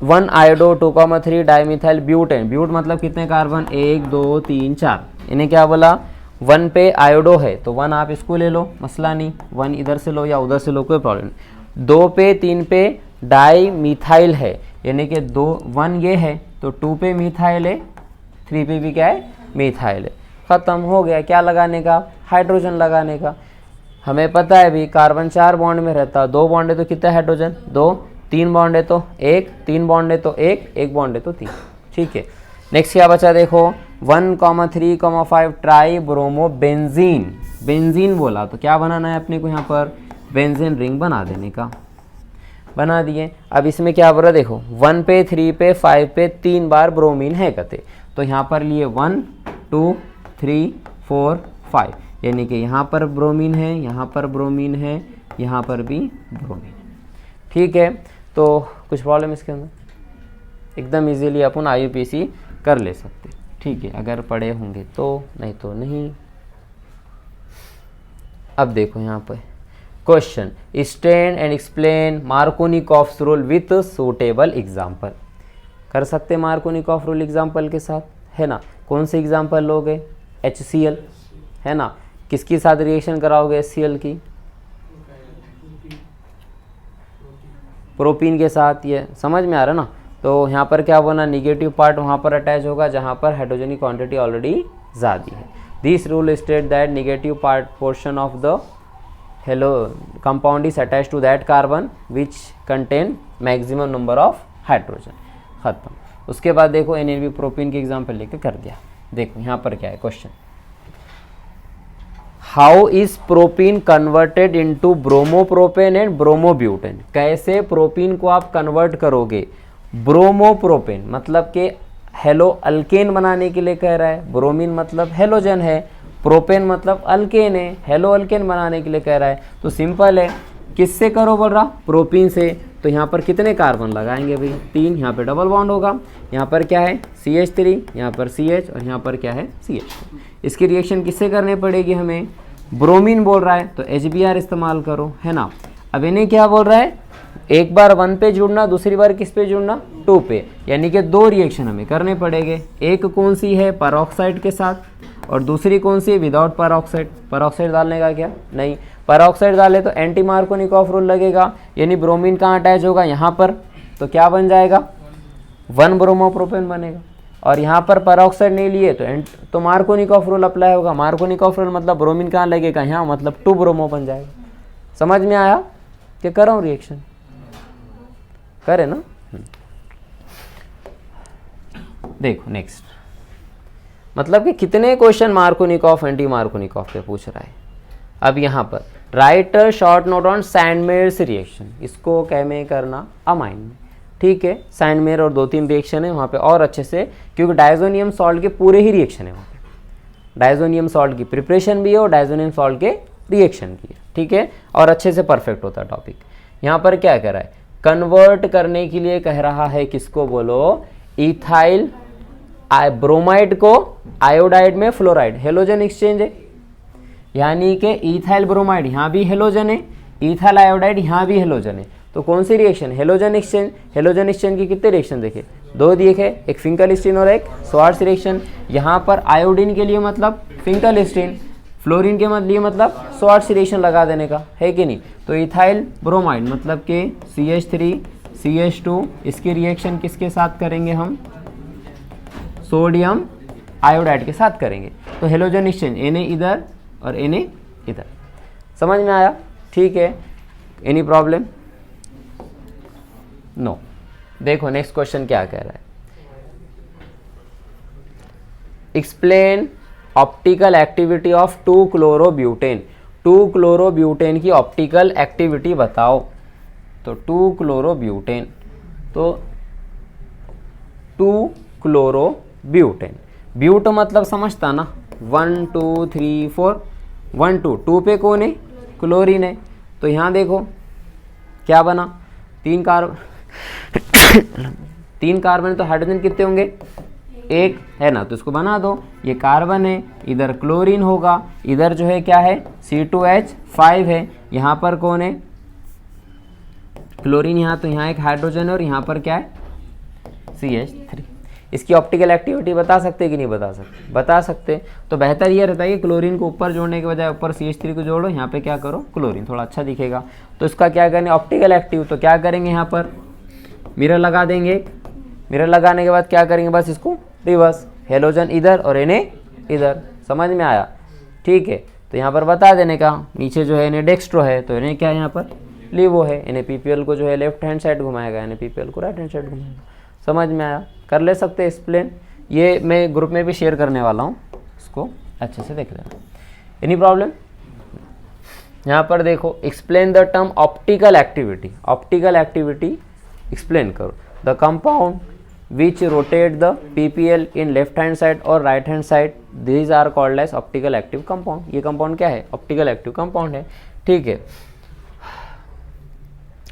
1 आयोडो 2,3 डाइमिथाइल ब्यूटेन, ब्यूट मतलब कितने कार्बन 1 2 3 4, इन्हें क्या बोला 1 पे आयोडो है तो 1 आप इसको ले लो, मसला नहीं, 1 इधर से लो या उधर से लो कोई प्रॉब्लम। 2 पे 3 पे डाई मिथाइल है, यानी कि 1 ये है तो 2 पे मिथाइल है, 3 पे भी क्या है मिथाइल है, ख़त्म हो गया। क्या लगाने का, हाइड्रोजन लगाने का। हमें पता है भी कार्बन 4 बॉन्ड में रहता, 2 बॉन्ड है तो कितना हाइड्रोजन 2, 3 बॉन्ड है तो 1, 3 बॉन्ड है तो 1, 1 बॉन्ड है तो 3, ठीक है। नेक्स्ट क्या बचा देखो 1,3,5 ट्राई ब्रोमो बेंजीन, बेंजीन बोला तो क्या बनाना है अपने को यहाँ पर बेंजीन रिंग बना देने का, बना दिए। अब इसमें क्या बोला देखो 1 पे 3 पे 5 पे 3 बार ब्रोमीन है कहते, तो यहाँ पर लिए 1 2 3 4 5, यानी कि यहाँ पर ब्रोमीन है, यहाँ पर ब्रोमीन है, यहाँ पर भी ब्रोमीन, ठीक है। तो कुछ प्रॉब्लम इसके अंदर, एकदम इजीली अपन IUPAC कर ले सकते, ठीक है, अगर पढ़े होंगे तो, नहीं तो नहीं। अब देखो यहाँ पर question, stand and explain Markovnikov's rule with suitable example, कर सकते मार्कोनिकॉफ रूल एग्जाम्पल के साथ, है ना। कौन से एग्जाम्पल लोगे, HCl, है ना, किसके साथ रिएक्शन कराओगे HCl की, प्रोपीन के साथ, ये समझ में आ रहा ना। तो यहाँ पर क्या बोला, निगेटिव पार्ट वहाँ पर अटैच होगा जहाँ पर हाइड्रोजन की क्वांटिटी ऑलरेडी ज़्यादा है। This rule state that negative part portion of the halo compound is attach to that carbon which contain maximum number of hydrogen, खत्म। उसके बाद देखो NADP प्रोपीन के एग्जाम्पल लेके कर दिया। देखो यहाँ पर क्या है question, how is propene converted into bromopropane and bromobutane, कैसे प्रोपीन को आप कन्वर्ट करोगे ब्रोमोप्रोपेन, मतलब कि हेलो अल्केन बनाने के लिए कह रहा है, ब्रोमीन मतलब हेलोजन है, प्रोपेन मतलब अल्केन है, हेलो अल्केन बनाने के लिए कह रहा है। तो सिंपल है, किससे करो बोल रहा, प्रोपीन से। तो यहाँ पर कितने कार्बन लगाएंगे भाई 3, यहाँ पे डबल बॉन्ड होगा, यहाँ पर क्या है CH3, यहाँ पर CH और यहाँ पर क्या है CH2। इसकी रिएक्शन किससे करनी पड़ेगी हमें, ब्रोमीन बोल रहा है तो HBr इस्तेमाल करो, है ना। अब इन्हें क्या बोल रहा है, एक बार 1 पे जुड़ना, दूसरी बार किस पे जुड़ना 2 पे, यानी कि 2 रिएक्शन हमें करने पड़ेंगे। एक कौन सी है पेरोक्साइड के साथ और दूसरी कौन सी है विदाउट पेरोक्साइड। पेरोक्साइड डालने का क्या नहीं, पेरोक्साइड डाले तो एंटी मार्कोनिकॉफ रूल लगेगा, यानी ब्रोमीन कहाँ अटैच होगा यहाँ पर, तो क्या बन जाएगा 1 ब्रोमोप्रोपेन बनेगा। और यहाँ पर पेरोक्साइड नहीं लिए तो मार्कोनिकॉफ रूल अप्लाई होगा। मार्कोनिकॉफ रूल मतलब ब्रोमीन कहाँ लगेगा यहाँ, मतलब 2 ब्रोमो बन जाएगा। समझ में आया कि कर रहा हूँ रिएक्शन, करे ना। देखो नेक्स्ट, मतलब कि कितने क्वेश्चन मार्कोनिकॉफ एंटी मार्कोनिकॉफ पे पूछ रहा है। अब यहाँ पर write short note on Sandmeyer's reaction, इसको क्या में करना अमाइन में, ठीक है। सैंडमेयर और 2-3 रिएक्शन है वहाँ पे और अच्छे से, क्योंकि डायजोनियम सॉल्ट के पूरे ही रिएक्शन है वहाँ पे, डायजोनियम सॉल्ट की प्रिपरेशन भी है और डायजोनियम सॉल्ट के रिएक्शन की है, ठीक है, और अच्छे से परफेक्ट होता है टॉपिक। यहाँ पर क्या कह रहा है, कन्वर्ट करने के लिए कह रहा है, किसको बोलो, इथाइल ब्रोमाइड को आयोडाइड में फ्लोराइड, हेलोजन एक्सचेंज है, यानी कि इथाइल ब्रोमाइड यहाँ भी हेलोजन है, इथाइल आयोडाइड यहाँ भी हेलोजन है, तो कौन सी reaction, halogen exchange. Halogen exchange की कितने रिएक्शन देखे, दो दिखे, एक फिंकलस्टीन और एक स्वार्ट्ज रिएक्शन। यहाँ पर आयोडीन के लिए मतलब फिंकलस्टीन, फ्लोरीन के लिए मतलब स्वार्ट्ज रिएक्शन लगा देने का, है कि नहीं। तो इथाइल ब्रोमाइड मतलब कि CH3 CH2, इसकी रिएक्शन किसके साथ करेंगे हम, सोडियम आयोडाइड के साथ करेंगे। तो हेलोजन एक्सचेंज Na इधर और Na इधर, समझ में आया, ठीक है। Any problem, no. देखो नेक्स्ट क्वेश्चन क्या कह रहा है, explain optical activity of two chlorobutane. Two chlorobutane की ऑप्टिकल एक्टिविटी बताओ। तो 2-क्लोरोब्यूटेन, तो 2-क्लोरोब्यूटेन, ब्यूट मतलब समझता ना, 1 2 3 4, 1 2 2 पे कौन है, क्लोरीन है। तो यहाँ देखो क्या बना, 3 कार्बन, तो हाइड्रोजन कितने होंगे, 1 है ना, तो इसको बना दो। ये कार्बन है, इधर क्लोरीन होगा, इधर जो है क्या है, C2H5 है। यहाँ पर कौन है, क्लोरीन, यहाँ तो यहाँ एक हाइड्रोजन है और यहाँ पर क्या है, CH3। इसकी ऑप्टिकल एक्टिविटी बता सकते कि नहीं बता सकते, बता सकते। तो बेहतर ये रहता है कि क्लोरीन को ऊपर जोड़ने के बजाय ऊपर CH3 को जोड़ो, यहाँ पे क्या करो, क्लोरीन, थोड़ा अच्छा दिखेगा। तो इसका क्या करने, ऑप्टिकल एक्टिव, तो क्या करेंगे, यहाँ पर मिरर लगा देंगे। मिरर लगाने के बाद क्या करेंगे, बस इसको रिवर्स, हेलोजन इधर और Na इधर, समझ में आया, ठीक है। तो यहाँ पर बता देने का, नीचे जो है Na डेक्स्ट्रो है, तो Na क्या है, यहाँ पर लिवो है, NaPPL को जो है लेफ्ट हैंड साइड घुमाएगा, NaPPL को राइट हैंड साइड घुमाएगा, समझ में आया, कर ले सकते एक्सप्लेन। ये मैं ग्रुप में भी शेयर करने वाला हूँ, इसको अच्छे से देख लेना। एनी प्रॉब्लम, यहाँ पर देखो, explain the term optical activity. Optical activity explain करो। The compound which rotate the PPL in left hand side और right hand side, these are called as optical active compound. ये कंपाउंड क्या है, optical active compound है, ठीक है,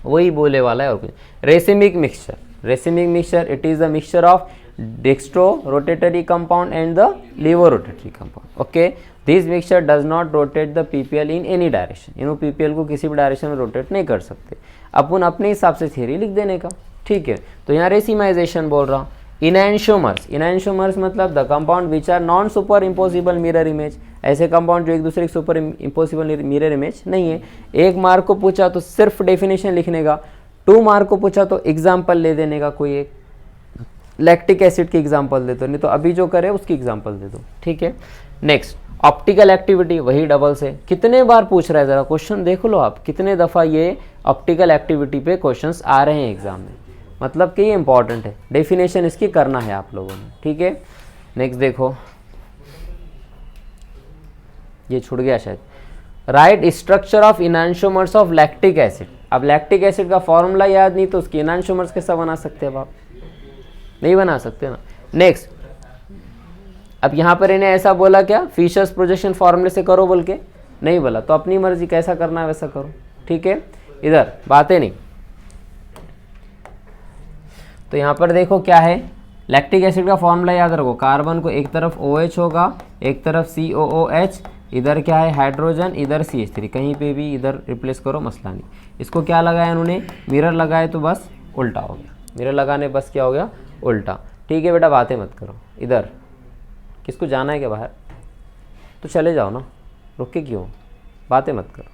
वही बोले वाला है और कुछ। Racemic mixture, racemic mixture, it is the mixture of dextro rotatory compound and the levo rotatory compound, okay. This mixture does not rotate the PPL in any direction, इन्हों PPL को किसी भी डायरेक्शन में रोटेट नहीं कर सकते, अपन अपने हिसाब से थ्योरी लिख देने का, ठीक है। तो यहाँ रेसिमाइजेशन बोल रहा हूँ। इनैंशोमर्स, इनैंशोमर्स मतलब the compound which are non super imposable mirror image, ऐसे कंपाउंड जो एक दूसरे के सुपर इम्पोसिबल मिरर इमेज नहीं है। 1 मार्क को पूछा तो सिर्फ डेफिनेशन लिखने का, 2 मार्क को पूछा तो एग्जाम्पल ले देने का, कोई एक लैक्टिक एसिड की एग्जाम्पल दे दो, नहीं तो अभी जो करे उसकी एग्जाम्पल दे दो, ठीक है। नेक्स्ट, ऑप्टिकल एक्टिविटी, वही डबल से, कितने बार पूछ रहा है, जरा क्वेश्चन देख लो आप, कितने दफ़ा ये ऑप्टिकल एक्टिविटी पे क्वेश्चंस आ रहे हैं एग्जाम में, मतलब कि ये इंपॉर्टेंट है, डेफिनेशन इसकी करना है आप लोगों ने, ठीक है। नेक्स्ट देखो, ये छूट गया शायद, write structure of enantiomers of lactic acid. अब लैक्टिक एसिड का फॉर्मूला याद नहीं तो उसकी इनैंशोमर्स कैसा बना सकते हैं आप, नहीं बना सकते ना। नेक्स्ट, अब यहाँ पर इन्हें ऐसा बोला क्या, फिशर्स प्रोजेक्शन फॉर्मूले से करो बोल के, नहीं बोला, तो अपनी मर्जी कैसा करना है वैसा करो, ठीक है, इधर बातें नहीं। तो यहाँ पर देखो क्या है, लैक्टिक एसिड का फॉर्मूला याद रखो, कार्बन को एक तरफ OH होगा, एक तरफ COOH, इधर क्या है हाइड्रोजन, इधर CH3, कहीं पे भी इधर रिप्लेस करो, मसला नहीं। इसको क्या लगाया उन्होंने, मिरर लगाए तो बस उल्टा हो गया, मिरर लगाने बस क्या हो गया, उल्टा, ठीक है बेटा, बातें मत करो। इधर किसको जाना है क्या बाहर, तो चले जाओ ना, रुक के क्यों, बातें मत करो।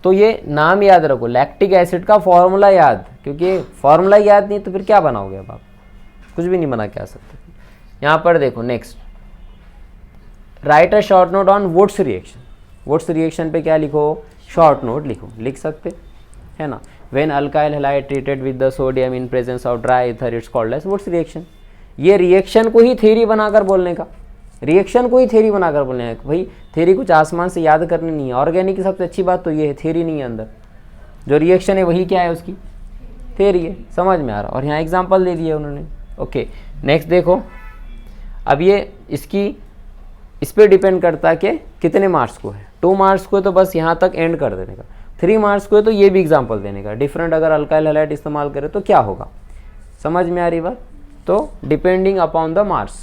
तो ये नाम याद रखो, लैक्टिक एसिड का फॉर्मूला याद, क्योंकि फॉर्मूला याद नहीं तो फिर क्या बनाओगे अब आप, कुछ भी नहीं बना के आ सकते। यहाँ पर देखो next, right a short note on woods reaction. Wurtz reaction पे क्या लिखो, शॉर्ट नोट लिखो, लिख सकते है ना। When alkyl halide treated with the sodium in presence of dry ether, it's called as Wurtz reaction. ये रिएक्शन को ही थ्योरी बनाकर बोलने का, रिएक्शन को ही थ्योरी बनाकर बोलने का, भाई थ्योरी कुछ आसमान से याद करनी नहीं है। ऑर्गेनिक की सबसे अच्छी बात तो ये है, थ्योरी नहीं है अंदर, जो रिएक्शन है वही क्या है, उसकी थ्योरी है, समझ में आ रहा। और यहाँ एग्जांपल दे दिए उन्होंने, ओके। नेक्स्ट देखो, अब ये इसकी इस पर डिपेंड करता है कि कितने मार्क्स को है। 2 मार्क्स को है तो बस यहाँ तक एंड कर देने का, 3 मार्क्स को है तो ये भी एग्जाम्पल देने का। डिफरेंट अगर अल्काइल हैलाइड इस्तेमाल करें तो क्या होगा, समझ में आ रही बात। तो depending upon the marks.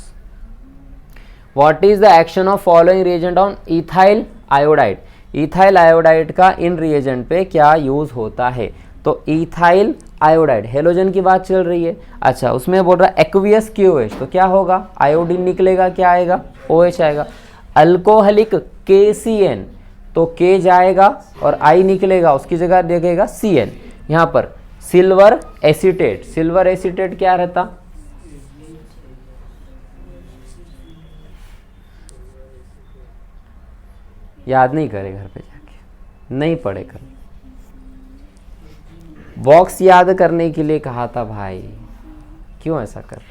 What is the action of following reagent on ethyl iodide. Ethyl iodide का इन रिएजेंट पे क्या यूज होता है, तो इथाइल आयोडाइड, हेलोजन की बात चल रही है। अच्छा, उसमें बोल रहा है एक्वियस KOH, तो क्या होगा, आयोडीन निकलेगा, क्या आएगा, OH आएगा। अल्कोहलिक KCN, तो K जाएगा और I निकलेगा, उसकी जगह देखेगा CN। यहाँ पर सिल्वर एसीटेट, सिल्वर एसीटेट क्या रहता, याद नहीं करे घर पे जाके, नहीं पढ़े कर, बॉक्स याद करने के लिए कहा था भाई, क्यों ऐसा कर।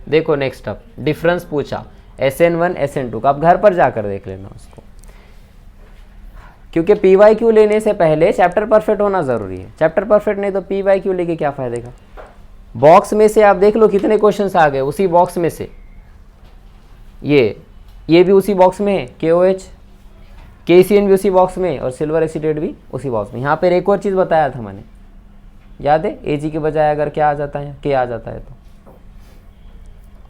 देखो नेक्स्ट अप डिफरेंस पूछा SN1 SN2 का, आप घर पर जाकर देख लेना उसको, क्योंकि PYQ लेने से पहले चैप्टर परफेक्ट होना जरूरी है। चैप्टर परफेक्ट नहीं तो PYQ लेके क्या फायदे का। बॉक्स में से आप देख लो कितने क्वेश्चंस आ गए उसी बॉक्स में से, ये भी उसी बॉक्स में है, KOH KCN भी उसी बॉक्स में और सिल्वर एसीटेट भी उसी बॉक्स में। यहाँ पर एक और चीज़ बताया था मैंने, याद है, AG के बजाय अगर क्या आ जाता है, K आ जाता है तो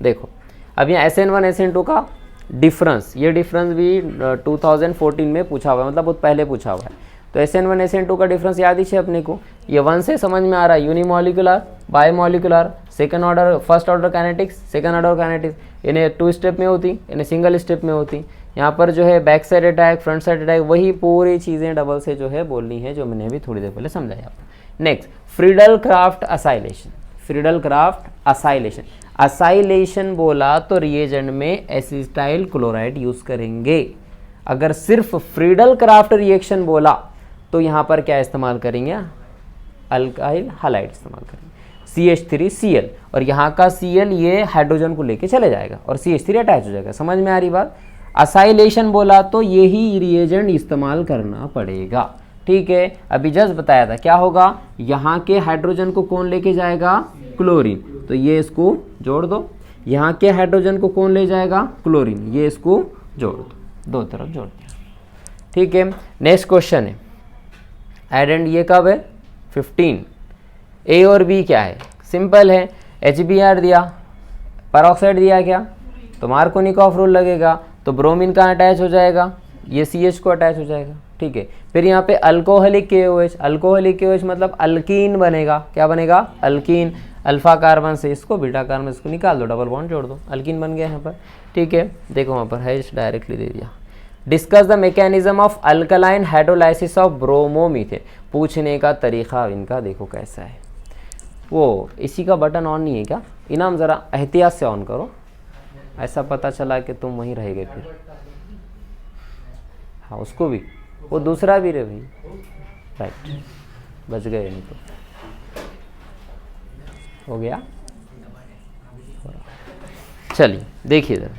देखो। अब यहाँ SN1 SN2 का डिफरेंस, ये डिफरेंस भी 2014 में पूछा हुआ है, मतलब बहुत पहले पूछा हुआ है। तो SN1 SN2 का डिफरेंस याद ही है अपने को, ये 1 से समझ में आ रहा है, unimolecular, biomolecular, second order, first order kinetics, second order kinetics, इन्हें 2 स्टेप में होती, इन्हें सिंगल स्टेप में होती। यहाँ पर जो है back side attack, front side attack, वही पूरी चीज़ें डबल से जो है बोलनी है, जो मैंने अभी थोड़ी देर पहले समझाया आपको। Next Friedel craft acylation, Friedel craft acylation, acylation बोला तो रिएजेंट में एसिटाइल क्लोराइड यूज करेंगे। अगर सिर्फ फ्रीडल क्राफ्ट रिएक्शन बोला तो यहाँ पर क्या इस्तेमाल करेंगे, अल्काइल हैलाइड इस्तेमाल करेंगे, CH3Cl, और यहाँ का Cl ये हाइड्रोजन को लेके चले जाएगा और CH3 अटैच हो जाएगा। समझ में आ रही बात। असाइलेशन बोला तो यही रिएजेंट इस्तेमाल करना पड़ेगा, ठीक है। अभी जस्ट बताया था क्या होगा, यहाँ के हाइड्रोजन को कौन लेके जाएगा, क्लोरीन, तो ये इसको जोड़ दो। यहाँ के हाइड्रोजन को कौन ले जाएगा, क्लोरीन, ये इसको जोड़ दो, दो तरफ जोड़ दिया, ठीक है। नेक्स्ट क्वेश्चन है एडेंड, ये कब है 15, A और B क्या है, सिंपल है, HBr दिया, परऑक्साइड दिया क्या, तो मार्कोनिकॉफ रूल लगेगा, तो ब्रोमीन का अटैच हो जाएगा, ये CH को अटैच हो जाएगा, ठीक है। फिर यहाँ पे अल्कोहलिक KOH, अल्कोहलिक KOH मतलब अल्कीन बनेगा, क्या बनेगा, अल्कीन, अल्फा कार्बन से इसको बीटा कार्बन इसको निकाल दो, डबल बॉन्ड जोड़ दो, अल्कीन बन गया यहाँ पर, ठीक है। देखो वहाँ पर है डायरेक्टली दे दिया। Discuss the mechanism of alkaline hydrolysis of bromomethane, पूछने का तरीका इनका देखो कैसा है। वो इसी का बटन ऑन नहीं है क्या, इनाम ज़रा एहतियात से ऑन करो, ऐसा पता चला कि तुम वहीं रह गए फिर। हाँ उसको भी, वो दूसरा भी रहे भाई, राइट, बच गए नहीं तो हो गया। चलिए देखिए जरा,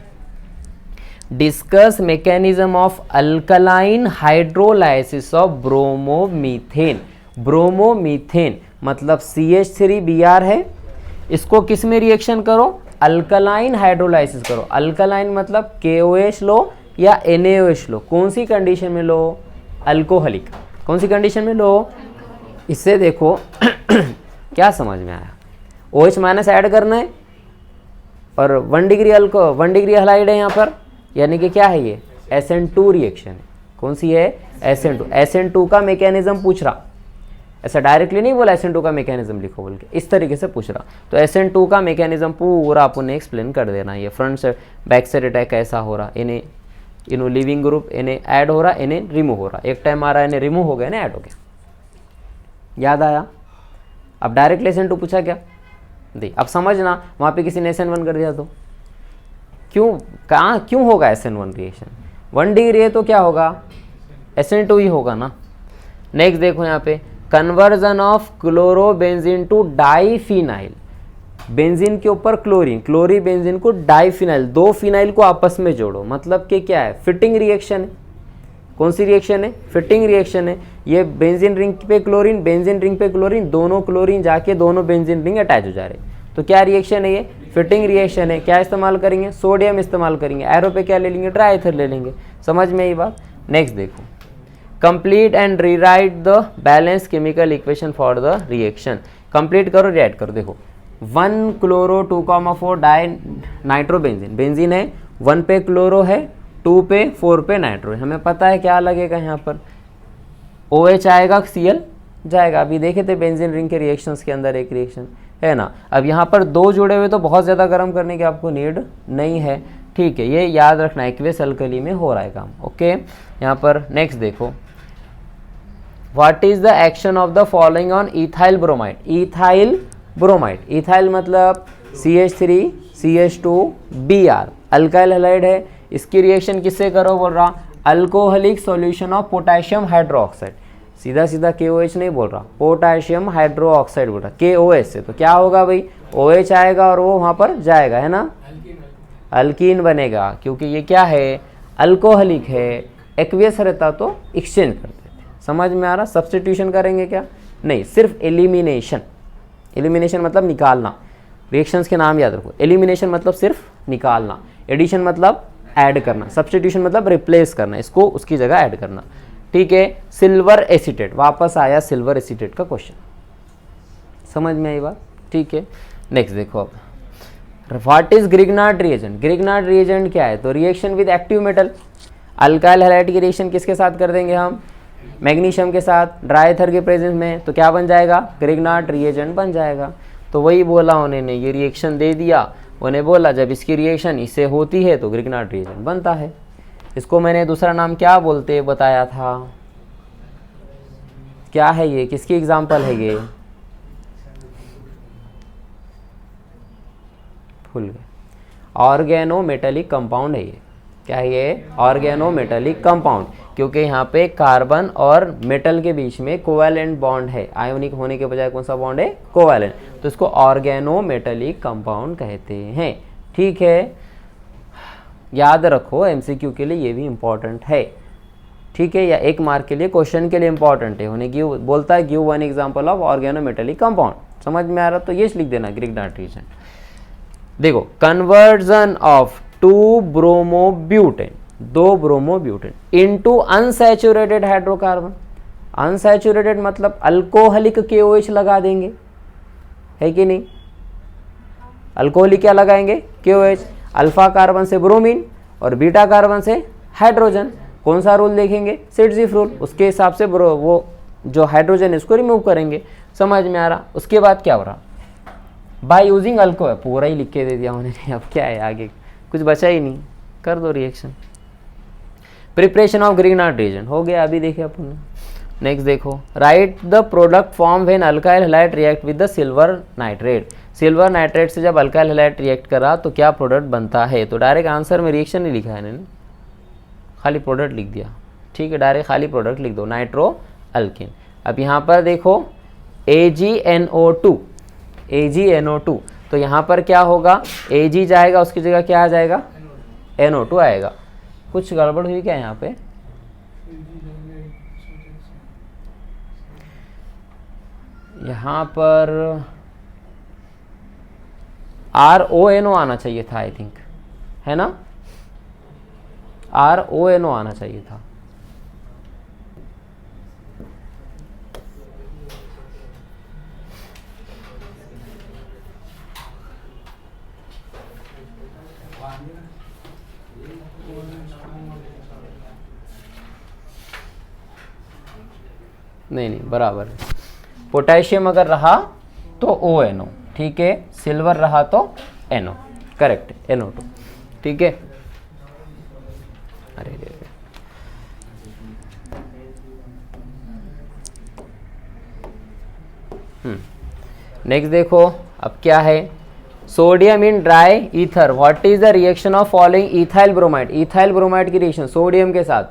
discuss mechanism of alkaline hydrolysis of bromomethane. Bromomethane मतलब CH3Br है, इसको किस में रिएक्शन करो, अल्कलाइन हाइड्रोलाइसिस करो। अल्कलाइन मतलब KOH लो या NaOH लो, कौन सी कंडीशन में लो, अल्कोहलिक, कौन सी कंडीशन में लो। इससे देखो क्या समझ में आया, OH माइनस ऐड करना है और 1 डिग्री हलाइड है यहाँ पर, यानी कि क्या है ये SN2 रिएक्शन है। कौन सी है, SN2। SN2 का मैकेनिज्म पूछ रहा, ऐसा डायरेक्टली नहीं बोला SN2 का मैकेनिज्म लिखो बोल के, इस तरीके से पूछ रहा। तो SN2 का मैकेनिज्म पूरा आपने एक्सप्लेन कर देना, ये फ्रंट से बैक साइड अटैक कैसा हो रहा, इन्हें इन्हों लिविंग ग्रुप, इन्हें ऐड हो रहा, इन्हें रिमूव हो रहा, एक टाइम आ रहा है इन्हें रिमूव हो गया, इन्हें ऐड हो गया, याद आया। अब डायरेक्ट SN2 पूछा क्या, दे अब समझना, वहाँ पे किसी ने SN1 कर दिया तो क्यों, कहाँ क्यों होगा SN1 रिएक्शन, 1 डिग्री है तो क्या होगा, SN2 ही होगा ना। नेक्स्ट देखो यहाँ पे, conversion of chlorobenzene to diphenyl, benzene के ऊपर क्लोरीन, क्लोरीबेंजीन को डाइफिनाइल, 2 फिनाइल को आपस में जोड़ो, मतलब कि क्या है, फिटिंग रिएक्शन है। कौन सी रिएक्शन है, फिटिंग रिएक्शन है। ये बेंजीन रिंग पे क्लोरीन, बेंजीन रिंग पे क्लोरीन, दोनों क्लोरीन जाके दोनों बेंजीन रिंग अटैच हो जा रहे, तो क्या रिएक्शन है ये, फिटिंग रिएक्शन है। क्या इस्तेमाल करेंगे, सोडियम इस्तेमाल करेंगे, एरो पे क्या ले लेंगे, ट्राई एथर ले लेंगे, समझ में ये बात। नेक्स्ट देखो, complete and rewrite the balance chemical equation for the reaction. Complete करो, रीराइट करो। देखो 1 क्लोरो 2,4 डाई नाइट्रोबेंजीन, बेंजीन है, 1 पे क्लोरो है, 2 पे 4 पे नाइट्रो है। हमें पता है क्या लगेगा यहाँ पर, OH आएगा, Cl जाएगा। अभी देखे थे बेंजीन रिंग के रिएक्शंस के अंदर एक रिएक्शन है ना। अब यहाँ पर 2 जुड़े हुए तो बहुत ज़्यादा गर्म करने की आपको नीड नहीं है, ठीक है, ये याद रखना, एक्वेस अल्कली में हो रहा है काम। ओके, यहाँ पर नेक्स्ट देखो, what is the action of the following on ethyl bromide. Ethyl bromide, ethyl मतलब CH3 CH2 Br, alkyl halide है। इसकी रिएक्शन किससे करो बोल रहा, alcoholic solution of potassium hydroxide. सीधा सीधा KOH नहीं बोल रहा, पोटेशियम हाइड्रोक्साइड बोल रहा, KOH से। तो क्या होगा भाई, OH आएगा और वो वहाँ पर जाएगा, है ना, अल्कीन बनेगा, क्योंकि ये क्या है, अल्कोहलिक है। एक्वियस रहता तो एक्सचेंज कर देते। समझ में आ रहा। सब्स्टिट्यूशन करेंगे क्या, नहीं, सिर्फ एलिमिनेशन। एलिमिनेशन मतलब निकालना, रिएक्शंस के नाम याद रखो। एलिमिनेशन मतलब सिर्फ निकालना, एडिशन मतलब ऐड करना, सब्स्टिट्यूशन मतलब रिप्लेस करना, इसको उसकी जगह ऐड करना, ठीक है। सिल्वर एसीटेट, वापस आया सिल्वर एसीटेट का क्वेश्चन, समझ में आई बात, ठीक है। नेक्स्ट देखो अब, what is Grignard reagent. Grignard reagent क्या है, तो reaction with active metal. Alkyl halide की रिएक्शन किसके साथ कर देंगे हम, मैग्नीशियम के साथ, ड्राई ईथर के प्रेजेंस में, तो क्या बन जाएगा, ग्रिग्नार्ड रिएजेंट बन जाएगा। तो वही बोला उन्होंने, ये रिएक्शन दे दिया, उन्हें बोला जब इसकी रिएक्शन इससे होती है तो ग्रिग्नार्ड रिएजेंट बनता है। इसको मैंने दूसरा नाम क्या बोलते बताया था, क्या है ये, किसकी एग्जाम्पल है ये, भूल गए। ऑर्गेनो मेटेलिक कंपाउंड है ये, क्या है ये, ऑर्गेनो मेटेलिक कंपाउंड, क्योंकि यहाँ पे कार्बन और मेटल के बीच में कोवैलेंट बॉन्ड है, आयोनिक होने के बजाय कौन सा बॉन्ड है, कोवैलेंट, तो इसको ऑर्गेनो मेटेलिक कंपाउंड कहते हैं, ठीक है। याद रखो, MCQ के लिए ये भी इंपॉर्टेंट है, ठीक है, या 1 मार्क के लिए क्वेश्चन के लिए इंपॉर्टेंट है। उन्हें गिव बोलता है, give 1 example of organo metallic compound, समझ में आ रहा, तो ये लिख देना ग्रिग्नार्ड रिएजेंट। देखो, conversion of 2 bromobutane, 2 bromobutane into unsaturated hydrocarbon. Unsaturated मतलब अल्कोहलिक KOH लगा देंगे, है कि नहीं, अल्कोहलिक क्या लगाएंगे, KOH। अल्फा कार्बन से ब्रोमीन और बीटा कार्बन से हाइड्रोजन, कौन सा रूल देखेंगे, सिटजिफ रूल, उसके हिसाब से वो जो हाइड्रोजन है इसको रिमूव करेंगे, समझ में आ रहा। उसके बाद क्या हो रहा, बाय यूजिंग अल्कोहल, पूरा ही लिख के दे दिया उन्होंने, अब क्या है आगे, कुछ बचा ही नहीं, कर दो reaction. Preparation of Grignard reagent हो गया, अभी देखे अपन। नेक्स्ट देखो, right the product form when alkyl halide react with the silver nitrate. Silver nitrate से जब अल्काइल हैलाइड रिएक्ट करा तो क्या प्रोडक्ट बनता है, तो डायरेक्ट आंसर में रिएक्शन नहीं लिखा है इन्होंने, खाली प्रोडक्ट लिख दिया, ठीक है, डायरेक्ट खाली प्रोडक्ट लिख दो, नाइट्रो अल्किन। अब यहाँ पर देखो AgNO2, AgNO2, तो यहाँ पर क्या होगा, Ag जाएगा, उसकी जगह क्या आ जाएगा, NO2 आएगा। कुछ गड़बड़ हुई क्या यहाँ पे, यहाँ पर RONO आना चाहिए था, आई थिंक, है ना, RONO आना चाहिए था। नहीं, बराबर है। पोटेशियम अगर रहा तो ONO, ठीक है, सिल्वर रहा तो NO, करेक्ट, NO2, ठीक है। अरे नेक्स्ट देखो, अब क्या है, sodium in dry ether, what is the reaction of following ethyl bromide. Ethyl bromide की रिएक्शन सोडियम के साथ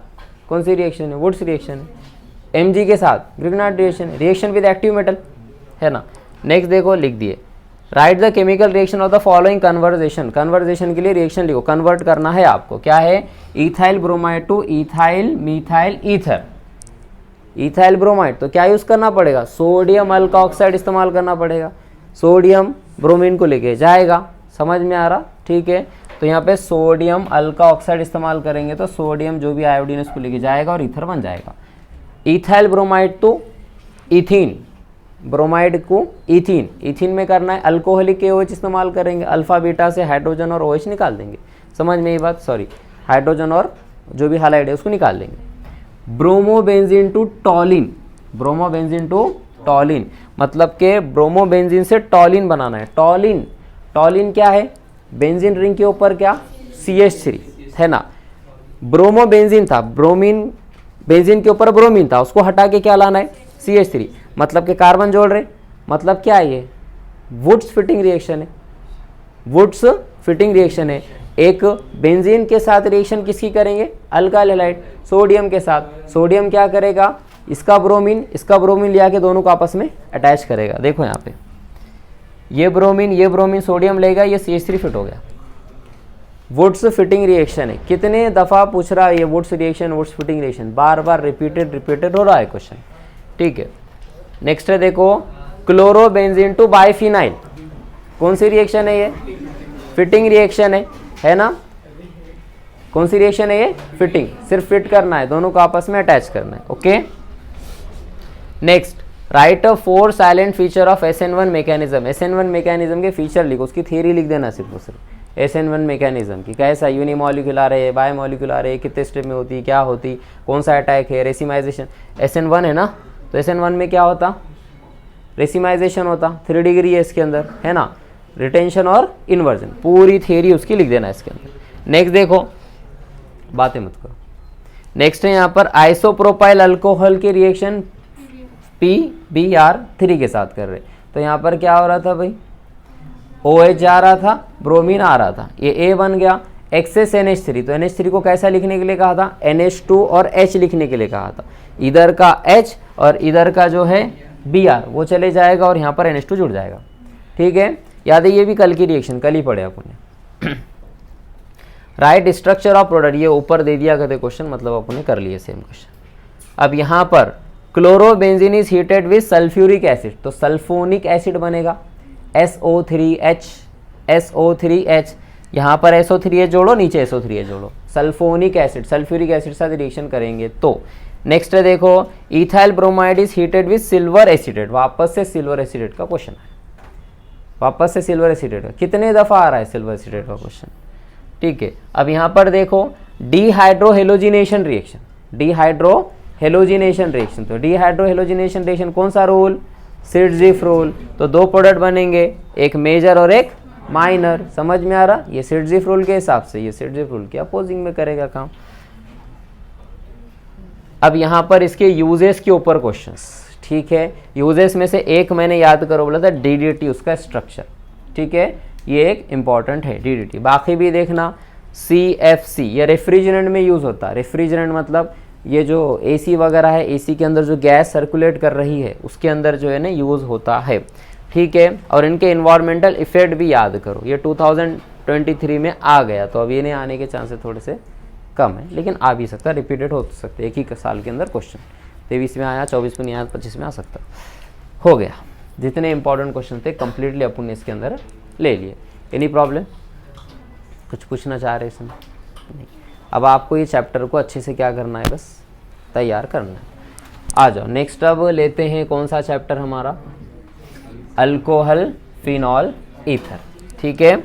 कौन सी रिएक्शन है, वुड्स रिएक्शन है, Mg के साथ Grignard reaction, reaction with active metal, है ना। नेक्स्ट देखो, लिख दिए, right the chemical reaction of the following conversation. Conversation के लिए रिएक्शन लिखो, कन्वर्ट करना है आपको, क्या है, ethyl bromide two ethyl methyl ether. Ethyl bromide तो क्या यूज करना पड़ेगा, सोडियम अल्कोऑक्साइड इस्तेमाल करना पड़ेगा, सोडियम ब्रोमीन को लेके जाएगा, समझ में आ रहा, ठीक है। तो यहाँ पे सोडियम अल्कोऑक्साइड इस्तेमाल करेंगे तो सोडियम जो भी आयोडीन उसको लेके जाएगा और ईथर बन जाएगा। इथाइल ब्रोमाइड तो इथीन, ब्रोमाइड को इथीन, इथीन में करना है, अल्कोहलिक KOH इस्तेमाल करेंगे, अल्फा बीटा से हाइड्रोजन और OH निकाल देंगे, समझ में ये बात, सॉरी, हाइड्रोजन और जो भी हालाइड है उसको निकाल देंगे। Bromobenzene to toluene, bromobenzene to toluene, मतलब के ब्रोमोबेंजीन से टॉलिन बनाना है। टॉलिन, टॉलिन क्या है, बेंजीन रिंग के ऊपर क्या CH3 है ना, ब्रोमोबेंजीन था, ब्रोमीन, बेंजीन के ऊपर ब्रोमीन था, उसको हटा के क्या लाना है CH3, मतलब के कार्बन जोड़ रहे, मतलब क्या है ये वुड्स फिटिंग रिएक्शन है, वुड्स फिटिंग रिएक्शन है। एक बेंजीन के साथ रिएक्शन किसकी करेंगे, अल्काइल हैलाइड, सोडियम के साथ, सोडियम क्या करेगा, इसका ब्रोमीन लिया के दोनों को आपस में अटैच करेगा। देखो यहाँ पे ये ब्रोमीन सोडियम लेगा, ये CH3 फिट हो गया। वुड्स फिटिंग रिएक्शन है, कितने दफ़ा पूछ रहा है ये Wurtz reaction, Wurtz Fittig reaction, बार बार रिपीटेड हो रहा है क्वेश्चन, ठीक है। नेक्स्ट है देखो क्लोरोबेंजीन टू बाइफिनाइल, कौन सी रिएक्शन है ये, फिटिंग रिएक्शन है ना, कौन सी रिएक्शन है ये, फिटिंग, सिर्फ फिट करना है, दोनों को आपस में अटैच करना है, okay. Next right a 4 silent feature of SN1 mechanism, SN1 mechanism के फीचर लिखो, उसकी थियरी लिख देना सिर्फ और सिर्फ SN1 मैकेनिज्म की, कैसा यूनिमॉलिक्यूलर है, बायोमॉलिक्यूलर है, कितने स्टेप में होती है, क्या होती, कौन सा अटैक है, रेसिमाइजेशन, SN1 है ना, तो SN1 में क्या होता, रेसिमाइजेशन होता, 3 डिग्री है इसके अंदर, है ना, रिटेंशन और इन्वर्जन, पूरी थियरी उसकी लिख देना इसके अंदर। नेक्स्ट देखो, बातें मत करो। नेक्स्ट है यहाँ पर आइसोप्रोपाइल अल्कोहल की रिएक्शन PBr3 के साथ कर रहे, तो यहाँ पर क्या हो रहा था भाई, OH जा रहा था, ब्रोमीन आ रहा था, ये A बन गया, एक्सेस NH3, तो NH3 को कैसा लिखने के लिए कहा था, NH2 और H लिखने के लिए कहा था, इधर का H और इधर का जो है Br वो चले जाएगा और यहाँ पर NH2 जुड़ जाएगा, ठीक है। याद है ये भी कल की रिएक्शन, कल ही पढ़े अपने। राइट स्ट्रक्चर ऑफ प्रोडक्ट, ये ऊपर दे दिया करते क्वेश्चन, मतलब अपने कर लिए सेम क्वेश्चन। अब यहाँ पर chlorobenzene is heated with sulphuric acid, तो सल्फोनिक एसिड बनेगा SO3H, SO3H, यहाँ पर SO3H जोड़ो, नीचे SO3H जोड़ो, सल्फोनिक एसिड, सल्फ्यूरिक एसिड साथ रिएक्शन करेंगे तो। नेक्स्ट है देखो ethyl bromide is heated with silver acetate, वापस से सिल्वर एसिडेट का क्वेश्चन है, वापस से सिल्वर एसिडेट का, कितने दफ़ा आ रहा है सिल्वर एसिडेट का क्वेश्चन, ठीक है। अब यहाँ पर देखो डिहाइड्रोहेलोजिनेशन रिएक्शन, डिहाइड्रोहेलोजिनेशन रिएक्शन, तो डिहाइड्रोहेलोजिनेशन रिएक्शन कौन सा रूल, सिडजिफ रूल, तो 2 प्रोडक्ट बनेंगे, एक मेजर और एक माइनर, समझ में आ रहा, ये सिडजिफ रूल के हिसाब से, ये सिडजिफ रूल के अपोजिंग में करेगा काम। अब यहाँ पर इसके यूजेस के ऊपर क्वेश्चंस, ठीक है, यूजेस में से एक मैंने याद करो बोला था DDT, उसका स्ट्रक्चर, ठीक है, ये एक इंपॉर्टेंट है DDT, बाकी भी देखना CFC, ये रेफ्रिजरेंट में यूज़ होता है, रेफ्रिजरेंट मतलब ये जो AC वगैरह है, AC के अंदर जो गैस सर्कुलेट कर रही है उसके अंदर जो है ना यूज़ होता है, ठीक है। और इनके इन्वायरमेंटल इफेक्ट भी याद करो, ये 2023 में आ गया, तो अब ये नहीं आने के चांसेस थोड़े से कम है, लेकिन आ भी सकता है, रिपीटेड हो सकते एक ही साल के अंदर क्वेश्चन, 23 में आया, 24 में नहीं आया, 25 में आ सकता। हो गया, जितने इंपॉर्टेंट क्वेश्चन थे कंप्लीटली अपन ने इसके अंदर ले लिए। एनी प्रॉब्लम, कुछ पूछना चाह रहे इसमें नहीं। अब आपको ये चैप्टर को अच्छे से क्या करना है, बस तैयार करना है। आ जाओ नेक्स्ट, अब लेते हैं कौन सा चैप्टर हमारा, अल्कोहल फिनॉल ईथर, ठीक है।